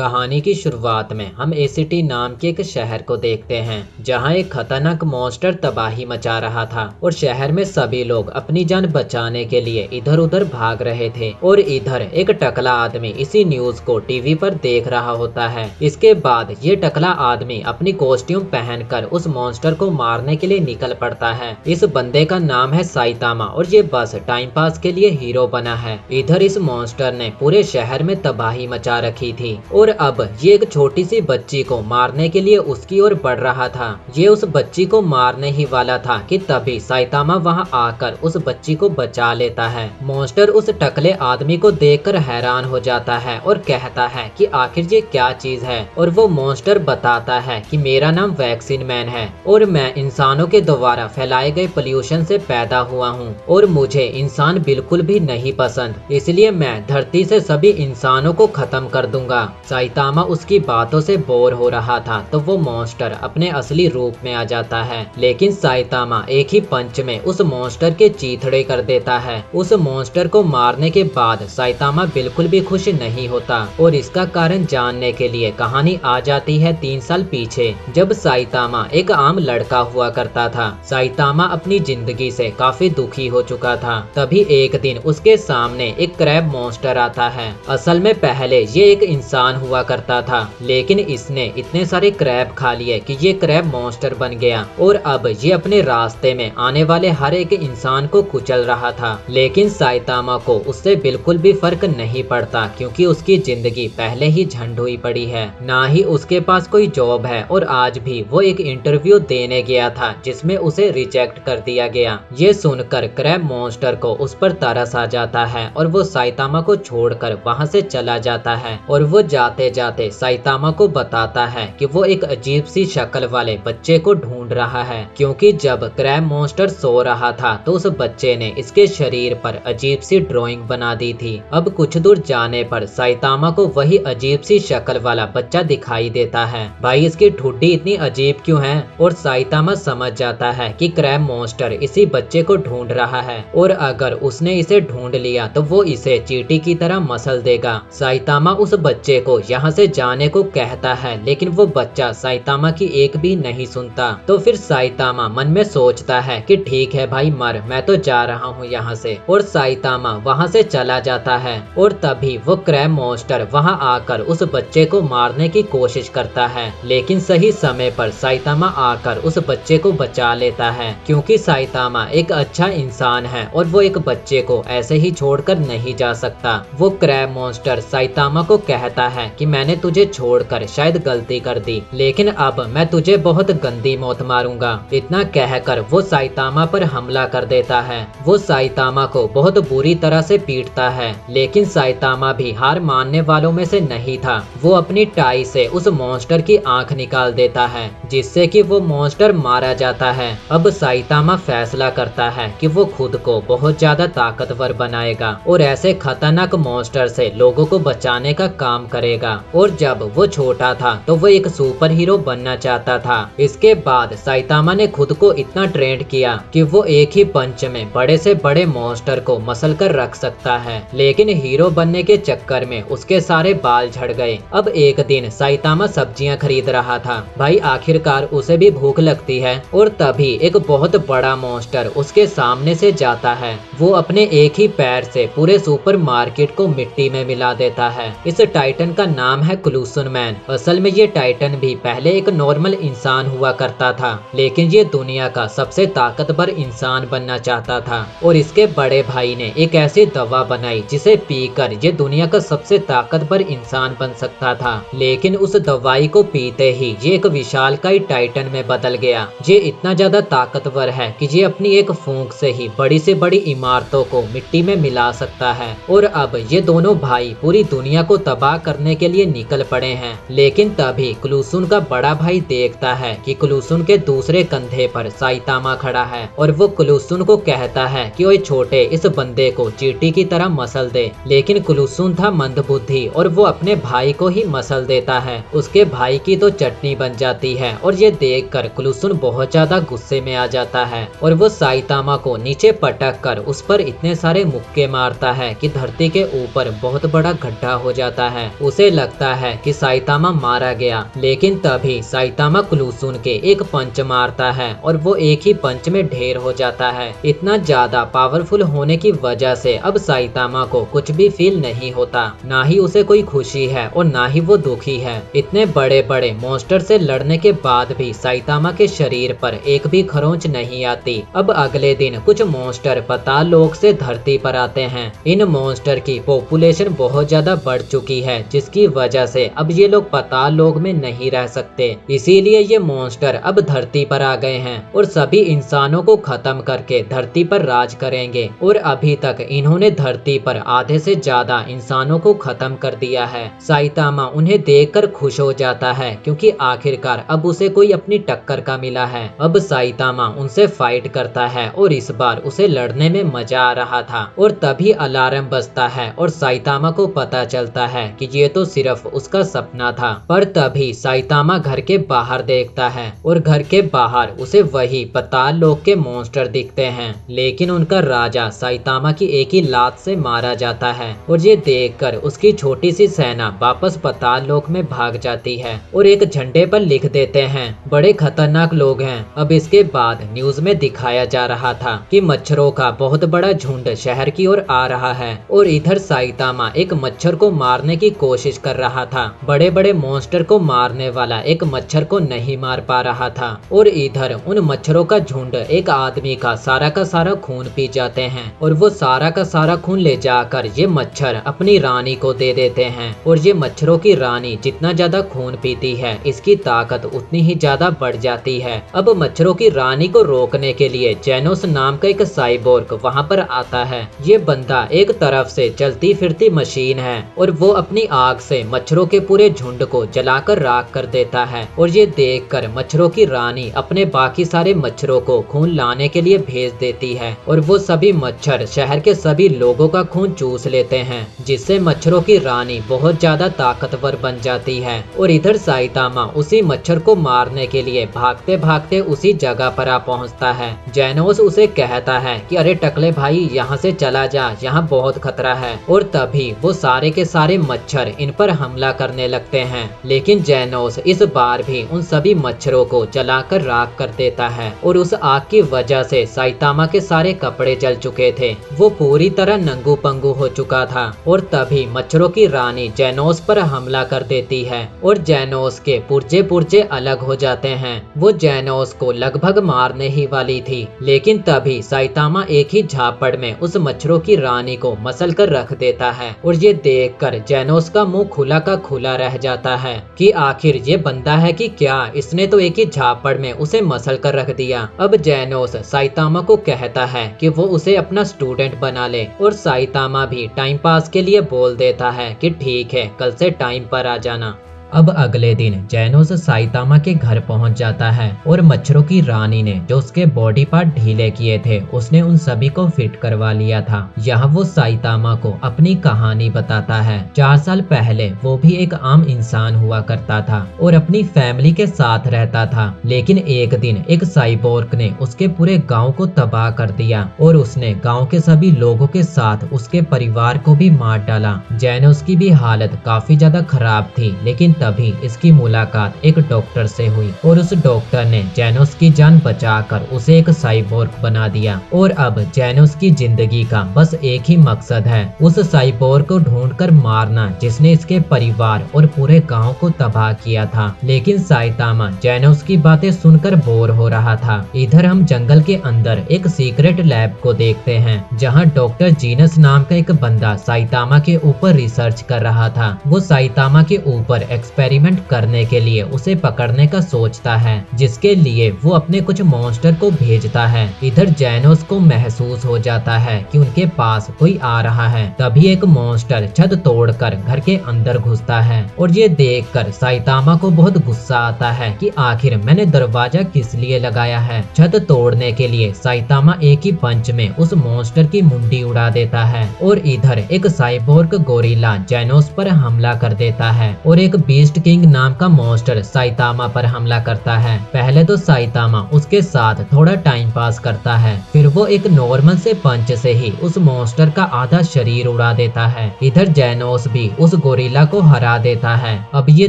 कहानी की शुरुआत में हम एसिटी नाम के एक शहर को देखते हैं जहां एक खतरनाक मॉन्स्टर तबाही मचा रहा था और शहर में सभी लोग अपनी जान बचाने के लिए इधर उधर भाग रहे थे। और इधर एक टकला आदमी इसी न्यूज को टीवी पर देख रहा होता है। इसके बाद ये टकला आदमी अपनी कॉस्ट्यूम पहनकर उस मॉन्स्टर को मारने के लिए निकल पड़ता है। इस बंदे का नाम है साइतामा और ये बस टाइम पास के लिए हीरो बना है। इधर इस मॉन्स्टर ने पूरे शहर में तबाही मचा रखी थी और अब ये एक छोटी सी बच्ची को मारने के लिए उसकी ओर बढ़ रहा था। ये उस बच्ची को मारने ही वाला था कि तभी साइतामा वहां आकर उस बच्ची को बचा लेता है। मॉन्स्टर उस टकले आदमी को देखकर हैरान हो जाता है और कहता है कि आखिर ये क्या चीज है। और वो मॉन्स्टर बताता है कि मेरा नाम वैक्सीन मैन है और मैं इंसानों के द्वारा फैलाए गए पोल्यूशन से पैदा हुआ हूँ और मुझे इंसान बिल्कुल भी नहीं पसंद, इसलिए मैं धरती से सभी इंसानों को खत्म कर दूंगा। साइतामा उसकी बातों से बोर हो रहा था तो वो मॉन्स्टर अपने असली रूप में आ जाता है, लेकिन साइतामा एक ही पंच में उस मॉन्स्टर के चीथड़े कर देता है। उस मॉन्स्टर को मारने के बाद साइतामा बिल्कुल भी खुश नहीं होता और इसका कारण जानने के लिए कहानी आ जाती है 3 साल पीछे, जब साइतामा एक आम लड़का हुआ करता था। साइतामा अपनी जिंदगी से काफी दुखी हो चुका था। तभी एक दिन उसके सामने एक क्रैब मॉन्स्टर आता है। असल में पहले ये एक इंसान हुआ करता था, लेकिन इसने इतने सारे क्रैब खा लिए कि ये क्रैब मॉन्स्टर बन गया और अब ये अपने रास्ते में आने वाले हर एक इंसान को कुचल रहा था। लेकिन साइतामा को उससे बिल्कुल भी फर्क नहीं पड़ता क्योंकि उसकी जिंदगी पहले ही झंड हुई पड़ी है, ना ही उसके पास कोई जॉब है और आज भी वो एक इंटरव्यू देने गया था जिसमें उसे रिजेक्ट कर दिया गया। ये सुनकर क्रैब मॉन्स्टर को उस पर तरस आ जाता है और वो साइतामा को छोड़कर वहां से चला जाता है और वो जाते जाते साइतामा को बताता है कि वो एक अजीब सी शक्ल वाले बच्चे को ढूंढ रहा है, क्योंकि जब क्रैब मॉन्स्टर सो रहा था तो उस बच्चे ने इसके शरीर पर अजीब सी ड्राइंग बना दी थी। अब कुछ दूर जाने पर साइतामा को वही अजीब सी शक्ल वाला बच्चा दिखाई देता है। भाई इसकी ठुड्डी इतनी अजीब क्यों है? और साइतामा समझ जाता है कि क्रैब मॉन्स्टर इसी बच्चे को ढूंढ रहा है और अगर उसने इसे ढूंढ लिया तो वो इसे चींटी की तरह मसल देगा। साइतामा उस बच्चे को यहाँ से जाने को कहता है, लेकिन वो बच्चा साइतामा की एक भी नहीं सुनता। तो फिर साइतामा मन में सोचता है कि ठीक है भाई मर, मैं तो जा रहा हूँ यहाँ से। और साइतामा वहाँ से चला जाता है और तभी वो क्रैब मॉन्स्टर वहाँ आकर उस बच्चे को मारने की कोशिश करता है, लेकिन सही समय पर साइतामा आकर उस बच्चे को बचा लेता है, क्योंकि साइतामा एक अच्छा इंसान है और वो एक बच्चे को ऐसे ही छोड़कर नहीं जा सकता। वो क्रैब मॉन्स्टर साइतामा को कहता है कि मैंने तुझे छोड़कर शायद गलती कर दी, लेकिन अब मैं तुझे बहुत गंदी मौत मारूंगा। इतना कहकर वो साइतामा पर हमला कर देता है। वो साइतामा को बहुत बुरी तरह से पीटता है, लेकिन साइतामा भी हार मानने वालों में से नहीं था। वो अपनी टाई से उस मॉन्स्टर की आंख निकाल देता है, जिससे कि वो मॉन्स्टर मारा जाता है। अब साइतामा फैसला करता है कि वो खुद को बहुत ज्यादा ताकतवर बनाएगा और ऐसे खतरनाक मॉन्स्टर से लोगों को बचाने का काम करेगा। और जब वो छोटा था तो वो एक सुपर हीरो बनना चाहता था। इसके बाद साइतामा ने खुद को इतना ट्रेंड किया कि वो एक ही पंच में बड़े से बड़े मॉन्स्टर को मसल कर रख सकता है, लेकिन हीरो बनने के चक्कर में उसके सारे बाल झड़ गए। अब एक दिन साइतामा सब्जियां खरीद रहा था। भाई आखिरकार उसे भी भूख लगती है और तभी एक बहुत बड़ा मॉन्स्टर उसके सामने से जाता है। वो अपने एक ही पैर से पूरे सुपर मार्केट को मिट्टी में मिला देता है। इस टाइटन का नाम है क्लूसन मैन। असल में ये टाइटन भी पहले एक नॉर्मल इंसान हुआ करता था, लेकिन ये दुनिया का सबसे ताकतवर इंसान बनना चाहता था और इसके बड़े भाई ने एक ऐसी दवा बनाई जिसे पीकर ये दुनिया का सबसे ताकतवर इंसान बन सकता था। लेकिन उस दवाई को पीते ही ये एक विशालकाय टाइटन में बदल गया। ये इतना ज्यादा ताकतवर है कि ये अपनी एक फूंक से ही बड़ी से बड़ी इमारतों को मिट्टी में मिला सकता है। और अब ये दोनों भाई पूरी दुनिया को तबाह करने के लिए निकल पड़े हैं। लेकिन तभी क्लूसुन का बड़ा भाई देखता है कि क्लूसुन के दूसरे कंधे पर साइतामा खड़ा है और वो क्लूसुन को कहता है कि ओए छोटे, इस बंदे को चींटी की तरह मसल दे। लेकिन क्लूसुन था मंदबुद्धि और वो अपने भाई को ही मसल देता है। उसके भाई की तो चटनी बन जाती है और ये देखकर क्लूसुन बहुत ज्यादा गुस्से में आ जाता है और वो साइतामा को नीचे पटक कर उस पर इतने सारे मुक्के मारता है कि धरती के ऊपर बहुत बड़ा गड्ढा हो जाता है। उसे उसे लगता है कि साइतामा मारा गया, लेकिन तभी साइतामा क्लूसुन के एक पंच मारता है और वो एक ही पंच में ढेर हो जाता है। इतना ज्यादा पावरफुल होने की वजह से अब साइतामा को कुछ भी फील नहीं होता, ना ही उसे कोई खुशी है और ना ही वो दुखी है। इतने बड़े बड़े मॉन्स्टर से लड़ने के बाद भी साइतामा के शरीर पर एक भी खरोंच नहीं आती। अब अगले दिन कुछ मॉन्स्टर पाताल लोक से धरती पर आते हैं। इन मॉन्स्टर की पॉपुलेशन बहुत ज्यादा बढ़ चुकी है, जिसकी वजह से अब ये लोग पाताल लोक में नहीं रह सकते। इसीलिए ये मॉन्स्टर अब धरती पर आ गए हैं और सभी इंसानों को खत्म करके धरती पर राज करेंगे। और अभी तक इन्होंने धरती पर आधे से ज्यादा इंसानों को खत्म कर दिया है। साइतामा उन्हें देखकर खुश हो जाता है, क्योंकि आखिरकार अब उसे कोई अपनी टक्कर का मिला है। अब साइतामा उनसे फाइट करता है और इस बार उसे लड़ने में मजा आ रहा था। और तभी अलार्म बजता है और साइतामा को पता चलता है कि ये तो सिर्फ उसका सपना था। पर तभी साइतामा घर के बाहर देखता है और घर के बाहर उसे वही पाताल लोक के मॉन्स्टर दिखते हैं, लेकिन उनका राजा साइतामा की एक ही लात से मारा जाता है। और ये देखकर उसकी छोटी सी सेना वापस पाताल लोक में भाग जाती है और एक झंडे पर लिख देते हैं, बड़े खतरनाक लोग हैं। अब इसके बाद न्यूज में दिखाया जा रहा था कि मच्छरों का बहुत बड़ा झुंड शहर की ओर आ रहा है और इधर साइतामा एक मच्छर को मारने की कोशिश कर रहा था। बड़े बड़े मॉन्स्टर को मारने वाला एक मच्छर को नहीं मार पा रहा था और इधर उन मच्छरों का झुंड एक आदमी का सारा खून पी जाते हैं और वो सारा का सारा खून ले जाकर ये मच्छर अपनी रानी को दे देते हैं। और ये मच्छरों की रानी जितना ज्यादा खून पीती है, इसकी ताकत उतनी ही ज्यादा बढ़ जाती है। अब मच्छरों की रानी को रोकने के लिए जेनोस नाम का एक साइबोर्ग वहाँ पर आता है। ये बंदा एक तरफ से चलती फिरती मशीन है और वो अपनी आग से मच्छरों के पूरे झुंड को जलाकर राख कर देता है। और ये देखकर मच्छरों की रानी अपने बाकी सारे मच्छरों को खून लाने के लिए भेज देती है और वो सभी मच्छर शहर के सभी लोगों का खून चूस लेते हैं, जिससे मच्छरों की रानी बहुत ज्यादा ताकतवर बन जाती है। और इधर साइतामा उसी मच्छर को मारने के लिए भागते भागते उसी जगह पर आ पहुंचता है। जेनोस उसे कहता है कि अरे टकले भाई, यहाँ से चला जा, यहाँ बहुत खतरा है। और तभी वो सारे के सारे मच्छर इन पर हमला करने लगते हैं, लेकिन जेनोस इस बार भी उन सभी मच्छरों को जलाकर राख कर देता है। और उस आग की वजह से साइतामा के सारे कपड़े जल चुके थे, वो पूरी तरह नंगू पंगू हो चुका था। और तभी मच्छरों की रानी जेनोस पर हमला कर देती है और जेनोस के पुर्जे पुर्जे अलग हो जाते हैं। वो जेनोस को लगभग मारने ही वाली थी, लेकिन तभी साइतामा एक ही झापड़ में उस मच्छरों की रानी को मसल कर रख देता है। और ये देखकर जेनोस का मुंह खुला का खुला रह जाता है कि आखिर ये बंदा है कि क्या, इसने तो एक ही झापड़ में उसे मसल कर रख दिया। अब जेनोस साइतामा को कहता है कि वो उसे अपना स्टूडेंट बना ले और साइतामा भी टाइम पास के लिए बोल देता है कि ठीक है, कल से टाइम पर आ जाना। अब अगले दिन जेनोस साइतामा के घर पहुंच जाता है और मच्छरों की रानी ने जो उसके बॉडी पार्ट ढीले किए थे, उसने उन सभी को फिट करवा लिया था। यहाँ वो साइतामा को अपनी कहानी बताता है। 4 साल पहले वो भी एक आम इंसान हुआ करता था और अपनी फैमिली के साथ रहता था, लेकिन एक दिन एक साइबोर्ग ने उसके पूरे गाँव को तबाह कर दिया और उसने गाँव के सभी लोगों के साथ उसके परिवार को भी मार डाला। जेनोस की भी हालत काफी ज्यादा खराब थी, लेकिन तभी इसकी मुलाकात एक डॉक्टर से हुई और उस डॉक्टर ने जेनोस की जान बचाकर उसे एक साइबोर्ग बना दिया। और अब जेनोस की जिंदगी का बस एक ही मकसद है, उस साइबोर्ग को ढूंढकर मारना जिसने इसके परिवार और पूरे गांव को तबाह किया था। लेकिन साइतामा जेनोस की बातें सुनकर बोर हो रहा था। इधर हम जंगल के अंदर एक सीक्रेट लैब को देखते हैं, जहाँ डॉक्टर जीनस नाम का एक बंदा साइतामा के ऊपर रिसर्च कर रहा था। वो साइतामा के ऊपर एक्सपेरिमेंट करने के लिए उसे पकड़ने का सोचता है, जिसके लिए वो अपने कुछ मॉन्स्टर को भेजता है। इधर जेनोस को महसूस हो जाता है कि उनके पास कोई आ रहा है। तभी एक मॉन्स्टर छत तोड़कर घर के अंदर घुसता है और ये देखकर साइतामा को बहुत गुस्सा आता है कि आखिर मैंने दरवाजा किस लिए लगाया है। छत तोड़ने के लिए साइतामा एक ही पंच में उस मॉन्स्टर की मुंडी उड़ा देता है और इधर एक साइबोर्ग गोरिल्ला जेनोस पर हमला कर देता है और एक बीस्ट किंग नाम का मॉन्स्टर साइतामा पर हमला करता है। पहले तो साइतामा उसके साथ थोड़ा टाइम पास करता है, फिर वो एक नॉर्मल से पंच से ही उस मॉन्स्टर का आधा शरीर उड़ा देता है। इधर जेनोस भी उस गोरिल्ला को हरा देता है। अब ये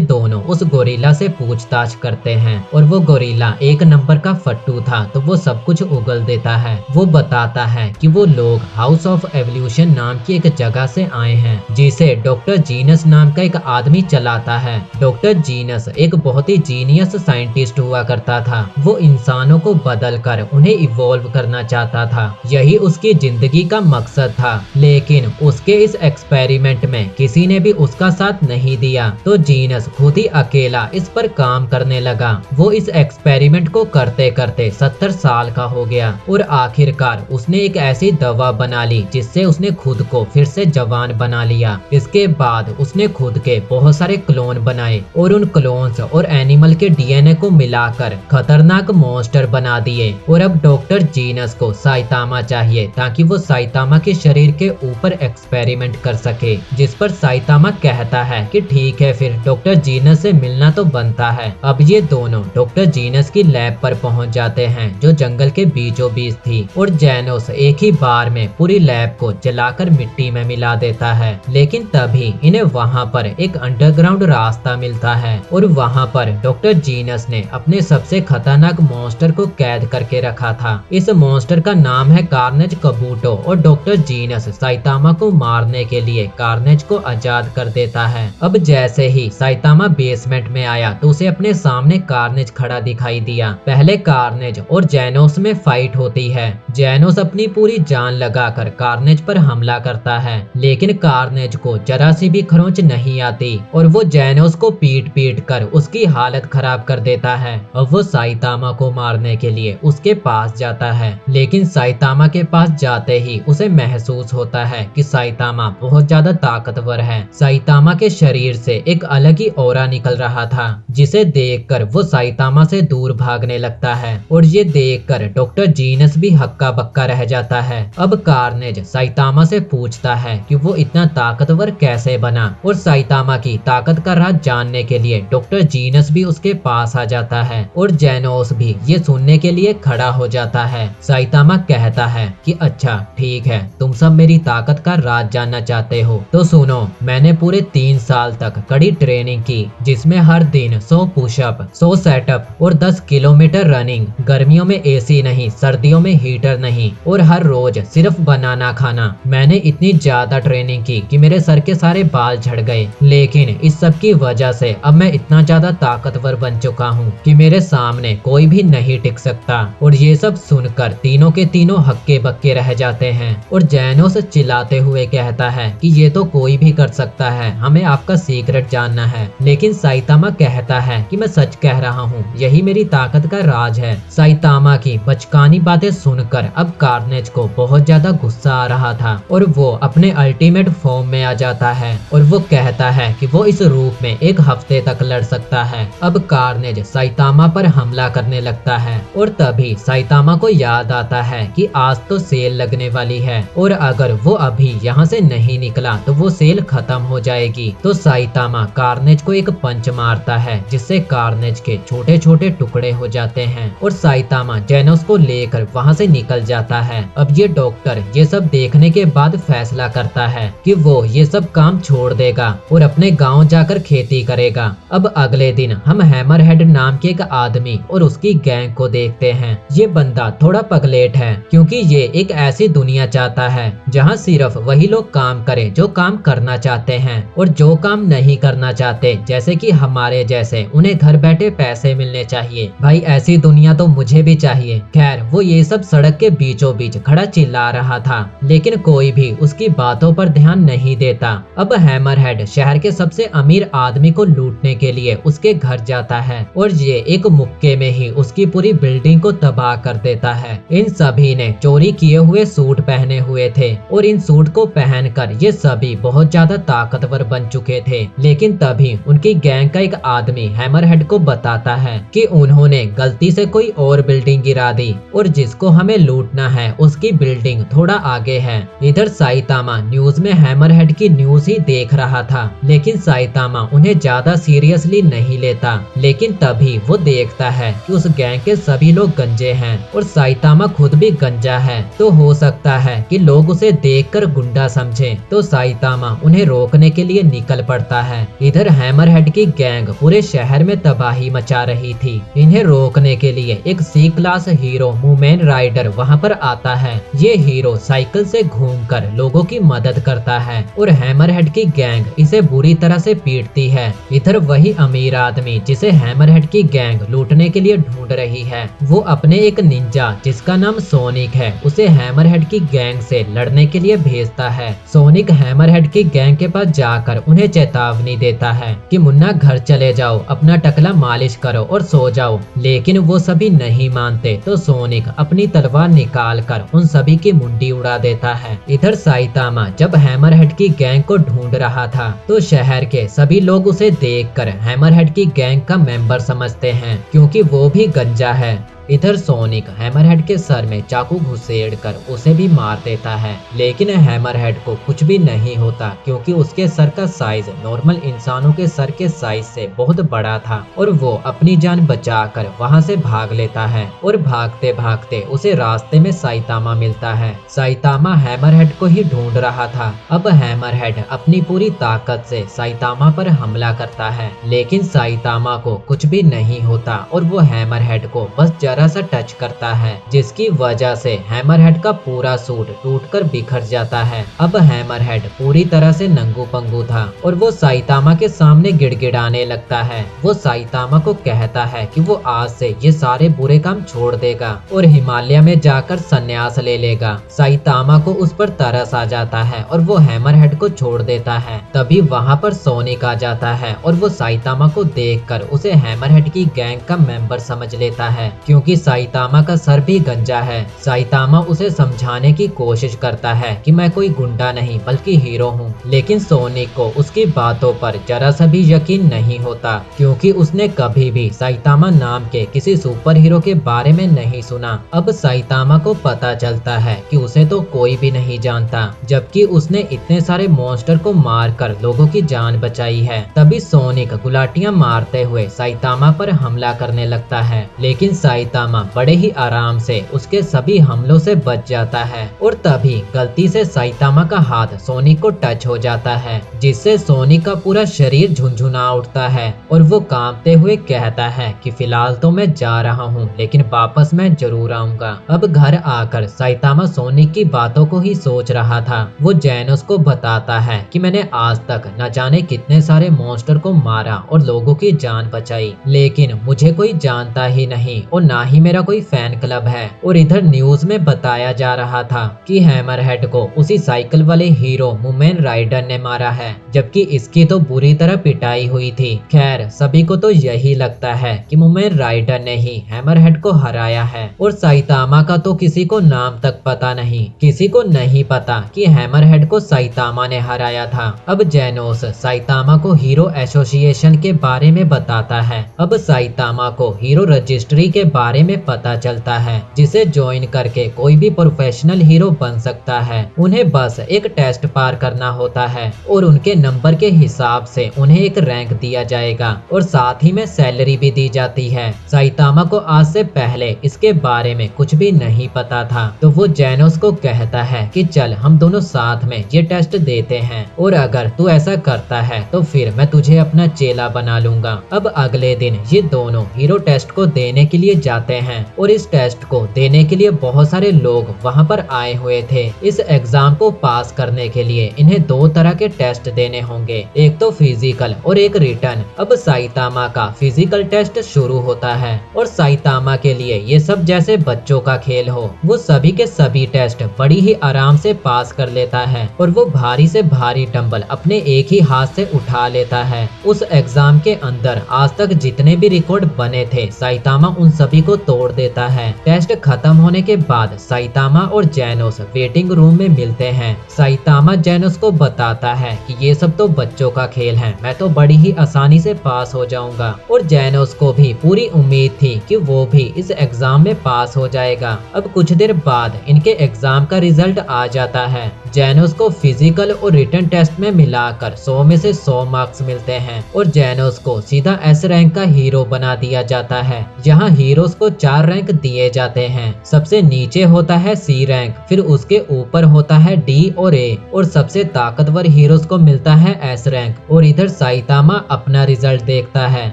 दोनों उस गोरिल्ला से पूछताछ करते हैं और वो गोरिल्ला एक नंबर का फट्टू था, तो वो सब कुछ उगल देता है। वो बताता है कि वो लोग हाउस ऑफ एवोल्यूशन नाम की एक जगह से आए हैं, जिसे डॉक्टर जीनस नाम का एक आदमी चलाता है। डॉक्टर जीनस एक बहुत ही जीनियस साइंटिस्ट हुआ करता था। वो इंसानों को बदल कर उन्हें इवॉल्व करना चाहता था, यही उसकी जिंदगी का मकसद था। लेकिन उसके इस एक्सपेरिमेंट में किसी ने भी उसका साथ नहीं दिया, तो जीनस खुद ही अकेला इस पर काम करने लगा। वो इस एक्सपेरिमेंट को करते करते 70 साल का हो गया और आखिरकार उसने एक ऐसी दवा बना ली जिससे उसने खुद को फिर से जवान बना लिया। इसके बाद उसने खुद के बहुत सारे क्लोन बनाए और उन क्लोन्स और एनिमल के डीएनए को मिलाकर खतरनाक मॉन्स्टर बना दिए। और अब डॉक्टर जीनस को साइतामा चाहिए ताकि वो साइतामा के शरीर के ऊपर एक्सपेरिमेंट कर सके, जिस पर साइतामा कहता है कि ठीक है, फिर डॉक्टर जीनस से मिलना तो बनता है। अब ये दोनों डॉक्टर जीनस की लैब पर पहुंच जाते हैं, जो जंगल के बीचों बीच थी, और जेनोस एक ही बार में पूरी लैब को जलाकर मिट्टी में मिला देता है। लेकिन तभी इन्हें वहाँ पर एक अंडरग्राउंड रास्ता मिलता है और वहाँ पर डॉक्टर जीनस ने अपने सबसे खतरनाक मॉन्स्टर को कैद करके रखा था। इस मॉन्स्टर का नाम है कार्नेज कबूटो और डॉक्टर जीनस साइतामा को मारने के लिए कार्नेज को आजाद कर देता है। अब जैसे ही साइतामा बेसमेंट में आया तो उसे अपने सामने कार्नेज खड़ा दिखाई दिया। पहले कार्नेज और जेनोस में फाइट होती है। जेनोस अपनी पूरी जान लगाकर कार्नेज पर हमला करता है, लेकिन कार्नेज को जरा सी भी खरोंच नहीं आती और वो जेनोस को पीट पीट कर उसकी हालत खराब कर देता है। अब वो साइतामा को मारने के लिए उसके पास जाता है, लेकिन साइतामा के पास जाते ही उसे महसूस होता है कि साइतामा बहुत ज्यादा ताकतवर है। साइतामा के शरीर से एक अलग ही ऑरा निकल रहा था, जिसे देखकर वो साइतामा से दूर भागने लगता है और ये देखकर डॉक्टर जीनस भी हक्का बक्का रह जाता है। अब कार्नेज साइतामा से पूछता है कि वो इतना ताकतवर कैसे बना, और साइतामा की ताकत का राज जानने के लिए डॉक्टर जीनस भी उसके पास आ जाता है और जेनोस भी ये सुनने के लिए खड़ा हो जाता है। साइतामा कहता है कि अच्छा ठीक है, तुम सब मेरी ताकत का राज जानना चाहते हो तो सुनो, मैंने पूरे 3 साल तक कड़ी ट्रेनिंग की, जिसमें हर दिन 100 पुशअप, 100 सेटअप और 10 किलोमीटर रनिंग, गर्मियों में एसी नहीं, सर्दियों में हीटर नहीं, और हर रोज सिर्फ बनाना खाना। मैंने इतनी ज्यादा ट्रेनिंग की कि मेरे सर के सारे बाल झड़ गए, लेकिन इस सब की वजह से अब मैं इतना ज्यादा ताकतवर बन चुका हूँ कि मेरे सामने कोई भी नहीं टिक सकता। और ये सब सुनकर तीनों के तीनों हक्के बक्के रह जाते हैं और जेनोस चिल्लाते हुए कहता है कि ये तो कोई भी कर सकता है, हमें आपका सीक्रेट जानना है। लेकिन साइतामा कहता है कि मैं सच कह रहा हूँ, यही मेरी ताकत का राज है। साइतामा की बचकानी बातें सुनकर अब कार्नेज को बहुत ज्यादा गुस्सा आ रहा था और वो अपने अल्टीमेट फॉर्म में आ जाता है और वो कहता है कि वो इस रूप में 1 हफ्ते तक लड़ सकता है। अब कार्नेज साइतामा पर हमला करने लगता है और तभी साइतामा को याद आता है कि आज तो सेल लगने वाली है और अगर वो अभी यहाँ से नहीं निकला तो वो सेल खत्म हो जाएगी। तो साइतामा कार्नेज को एक पंच मारता है, जिससे कार्नेज के छोटे छोटे टुकड़े हो जाते हैं और साइतामा जेनोस को लेकर वहाँ से निकल जाता है। अब ये डॉक्टर ये सब देखने के बाद फैसला करता है कि वो ये सब काम छोड़ देगा और अपने गांव जाकर खेती करेगा। अब अगले दिन हम हैमरहेड नाम के एक आदमी और उसकी गैंग को देखते हैं। ये बंदा थोड़ा पगलेट है, क्योंकि ये एक ऐसी दुनिया चाहता है जहाँ सिर्फ वही लोग काम करें जो काम करना चाहते हैं और जो काम नहीं करना चाहते, जैसे कि हमारे जैसे, उन्हें घर बैठे पैसे मिलने चाहिए। भाई ऐसी दुनिया तो मुझे भी चाहिए। खैर वो ये सब सड़क के बीचों बीच खड़ा चिल्ला रहा था, लेकिन कोई भी उसकी बातों पर ध्यान नहीं देता। अब हैमरहेड शहर के सबसे अमीर आदमी को लूटने के लिए उसके घर जाता है और ये एक मुक्के में ही उसकी पूरी बिल्डिंग को तबाह कर देता है। इन सभी ने चोरी किए हुए सूट पहने हुए थे और इन सूट को पहनकर ये सभी बहुत ज्यादा ताकतवर बन चुके थे। लेकिन तभी उनकी गैंग का एक आदमी हैमरहेड को बताता है कि उन्होंने गलती से कोई और बिल्डिंग गिरा दी और जिसको हमें लूटना है उसकी बिल्डिंग थोड़ा आगे है। इधर साइतामा न्यूज में हैमरहेड की न्यूज ही देख रहा था, लेकिन साइतामा उन्हें ज्यादा सीरियसली नहीं लेता, लेकिन तभी वो देखता है कि उस गैंग के सभी लोग गंजे हैं और साइतामा खुद भी गंजा है। तो हो सकता है कि लोग उसे देखकर गुंडा समझें, तो साइतामा उन्हें रोकने के लिए निकल पड़ता है। इधर हैमरहेड की गैंग पूरे शहर में तबाही मचा रही थी। इन्हें रोकने के लिए एक सी क्लास हीरो मूमेन राइडर वहां पर आता है। ये हीरो साइकिल से घूमकर लोगों की मदद करता है और हैमरहेड की गैंग इसे बुरी तरह से पीटती है। इधर वही अमीर आदमी जिसे हैमरहेड की गैंग लूटने के लिए ढूंढ रही है, वो अपने एक निंजा जिसका नाम सोनिक है उसे हैमरहेड की गैंग से लड़ने के लिए भेजता है। सोनिक हैमरहेड की गैंग के पास जाकर उन्हें चेतावनी देता है कि मुन्ना घर चले जाओ, अपना टकला मालिश करो और सो जाओ, लेकिन वो सभी नहीं मानते। तो सोनिक अपनी तलवार निकाल कर उन सभी की मुंडी उड़ा देता है। इधर साइतामा जब हैमरहेड की गैंग को ढूंढ रहा था तो शहर के सभी लोग उसे देखकर हैमरहेड की गैंग का मेंबर समझते हैं, क्योंकि वो भी गंजा है। इधर सोनिक हैमरहेड के सर में चाकू घुसेड़कर उसे भी मार देता है, लेकिन हैमरहेड को कुछ भी नहीं होता, क्योंकि उसके सर का साइज नॉर्मल इंसानों के सर के साइज से बहुत बड़ा था और वो अपनी जान बचाकर वहां से भाग लेता है। और भागते भागते उसे रास्ते में साइतामा मिलता है। साइतामा हैमरहेड को ही ढूंढ रहा था। अब हैमरहेड अपनी पूरी ताकत से साइतामा पर हमला करता है, लेकिन साइतामा को कुछ भी नहीं होता और वो हैमरहेड को बस जरा सा टच करता है, जिसकी वजह से हैमरहेड का पूरा सूट टूटकर बिखर जाता है। अब हैमरहेड पूरी तरह से नंगू पंगू था और वो साइतामा के सामने गिड़गिड़ाने लगता है। वो साइतामा को कहता है कि वो आज से ये सारे बुरे काम छोड़ देगा और हिमालय में जाकर संन्यास ले लेगा। साइतामा को उस पर तरस आ जाता है और वो हैमरहेड को छोड़ देता है। तभी वहाँ पर सोनिक आ जाता है और वो साइतामा को देखकर उसे हैमरहेड की गैंग का मेंबर समझ लेता है, क्योंकि साइतामा का सर भी गंजा है। साइतामा उसे समझाने की कोशिश करता है कि मैं कोई गुंडा नहीं बल्कि हीरो हूँ, लेकिन सोनिक को उसकी बातों पर जरा सा भी यकीन नहीं होता, क्योंकि उसने कभी भी साइतामा नाम के किसी सुपर हीरो के बारे में नहीं सुना। अब साइतामा को पता चलता है कि उसे तो कोई भी नहीं जानता, जबकि उसने इतने सारे मॉन्स्टर को मारकर लोगों की जान बचाई है। तभी सोनिक गुलाटियां मारते हुए साइतामा पर हमला करने लगता है, लेकिन साइतामा बड़े ही आराम से उसके सभी हमलों से बच जाता है और तभी गलती से साइतामा का हाथ सोनिक को टच हो जाता है, जिससे सोनिक का पूरा शरीर झुनझुना उठता है और वो कांपते हुए कहता है कि फिलहाल तो मैं जा रहा हूँ, लेकिन वापस मैं जरूर आऊंगा। अब घर आकर साइतामा सोनिक की बातों को ही सोच रहा था। वो जैनोस को बताता है कि मैंने आज तक न जाने कितने सारे मॉन्स्टर को मारा और लोगों की जान बचाई, लेकिन मुझे कोई जानता ही नहीं और ना ही मेरा कोई फैन क्लब है। और इधर न्यूज में बताया जा रहा था कि हैमरहेड को उसी साइकिल वाले हीरो मूमेन राइडर ने मारा है, जबकि इसकी तो बुरी तरह पिटाई हुई थी। खैर सभी को तो यही लगता है कि मूमेन राइडर ने ही हैमरहेड को हराया है और साइतामा का तो किसी को नाम तक पता नहीं। किसी को नहीं पता कि हैमरहेड को साइतामा ने हराया था। अब जैनोस साइतामा को हीरो एसोसिएशन के बारे में बताता है। अब साइतामा को हीरो रजिस्ट्री के बारे में पता चलता है, जिसे ज्वाइन करके कोई भी प्रोफेशनल हीरो बन सकता है। उन्हें बस एक टेस्ट पार करना होता है और उनके नंबर के हिसाब से उन्हें एक रैंक दिया जाएगा और साथ ही में सैलरी भी दी जाती है। साइतामा को आज से पहले इसके बारे में कुछ भी नहीं पता था, तो वो जैनोस को कहता है कि चल हम दोनों साथ में ये टेस्ट देते हैं और अगर तू ऐसा करता है तो फिर मैं तुझे अपना चेला बना लूंगा। अब अगले दिन ये दोनों हीरो टेस्ट को देने के लिए जाते हैं और इस टेस्ट को देने के लिए बहुत सारे लोग वहाँ पर आए हुए थे। इस एग्जाम को पास करने के लिए इन्हें दो तरह के टेस्ट देने होंगे, एक तो फिजिकल और एक रिटन। अब साइतामा का फिजिकल टेस्ट शुरू होता है और साइतामा के लिए ये सब जैसे बच्चों का खेल हो। वो सभी के सभी टेस्ट बड़ी ही आराम से पास कर लेता है और वो भारी से भारी डंबल अपने एक ही हाथ से उठा लेता है। उस एग्जाम के अंदर आज तक जितने भी रिकॉर्ड बने थे साइतामा उन सभी को तोड़ देता है। टेस्ट खत्म होने के बाद साइतामा और जेनोस वेटिंग रूम में मिलते हैं। साइतामा जेनोस को बताता है कि ये सब तो बच्चों का खेल है, मैं तो बड़ी ही आसानी से पास हो जाऊंगा। और जेनोस को भी पूरी उम्मीद थी कि वो भी इस एग्जाम में पास हो जाएगा। अब कुछ देर बाद इनके एग्जाम का रिजल्ट आ जाता है। जेनोस को फिजिकल और रिटन टेस्ट में मिलाकर 100 में से 100 मार्क्स मिलते हैं और जेनोस को सीधा एस रैंक का हीरो बना दिया जाता है। यहाँ हीरोज को 4 रैंक दिए जाते हैं। सबसे नीचे होता है सी रैंक, फिर उसके ऊपर होता है डी और ए, और सबसे ताकतवर हीरोज को मिलता है एस रैंक। और इधर साइतामा अपना रिजल्ट देखता है।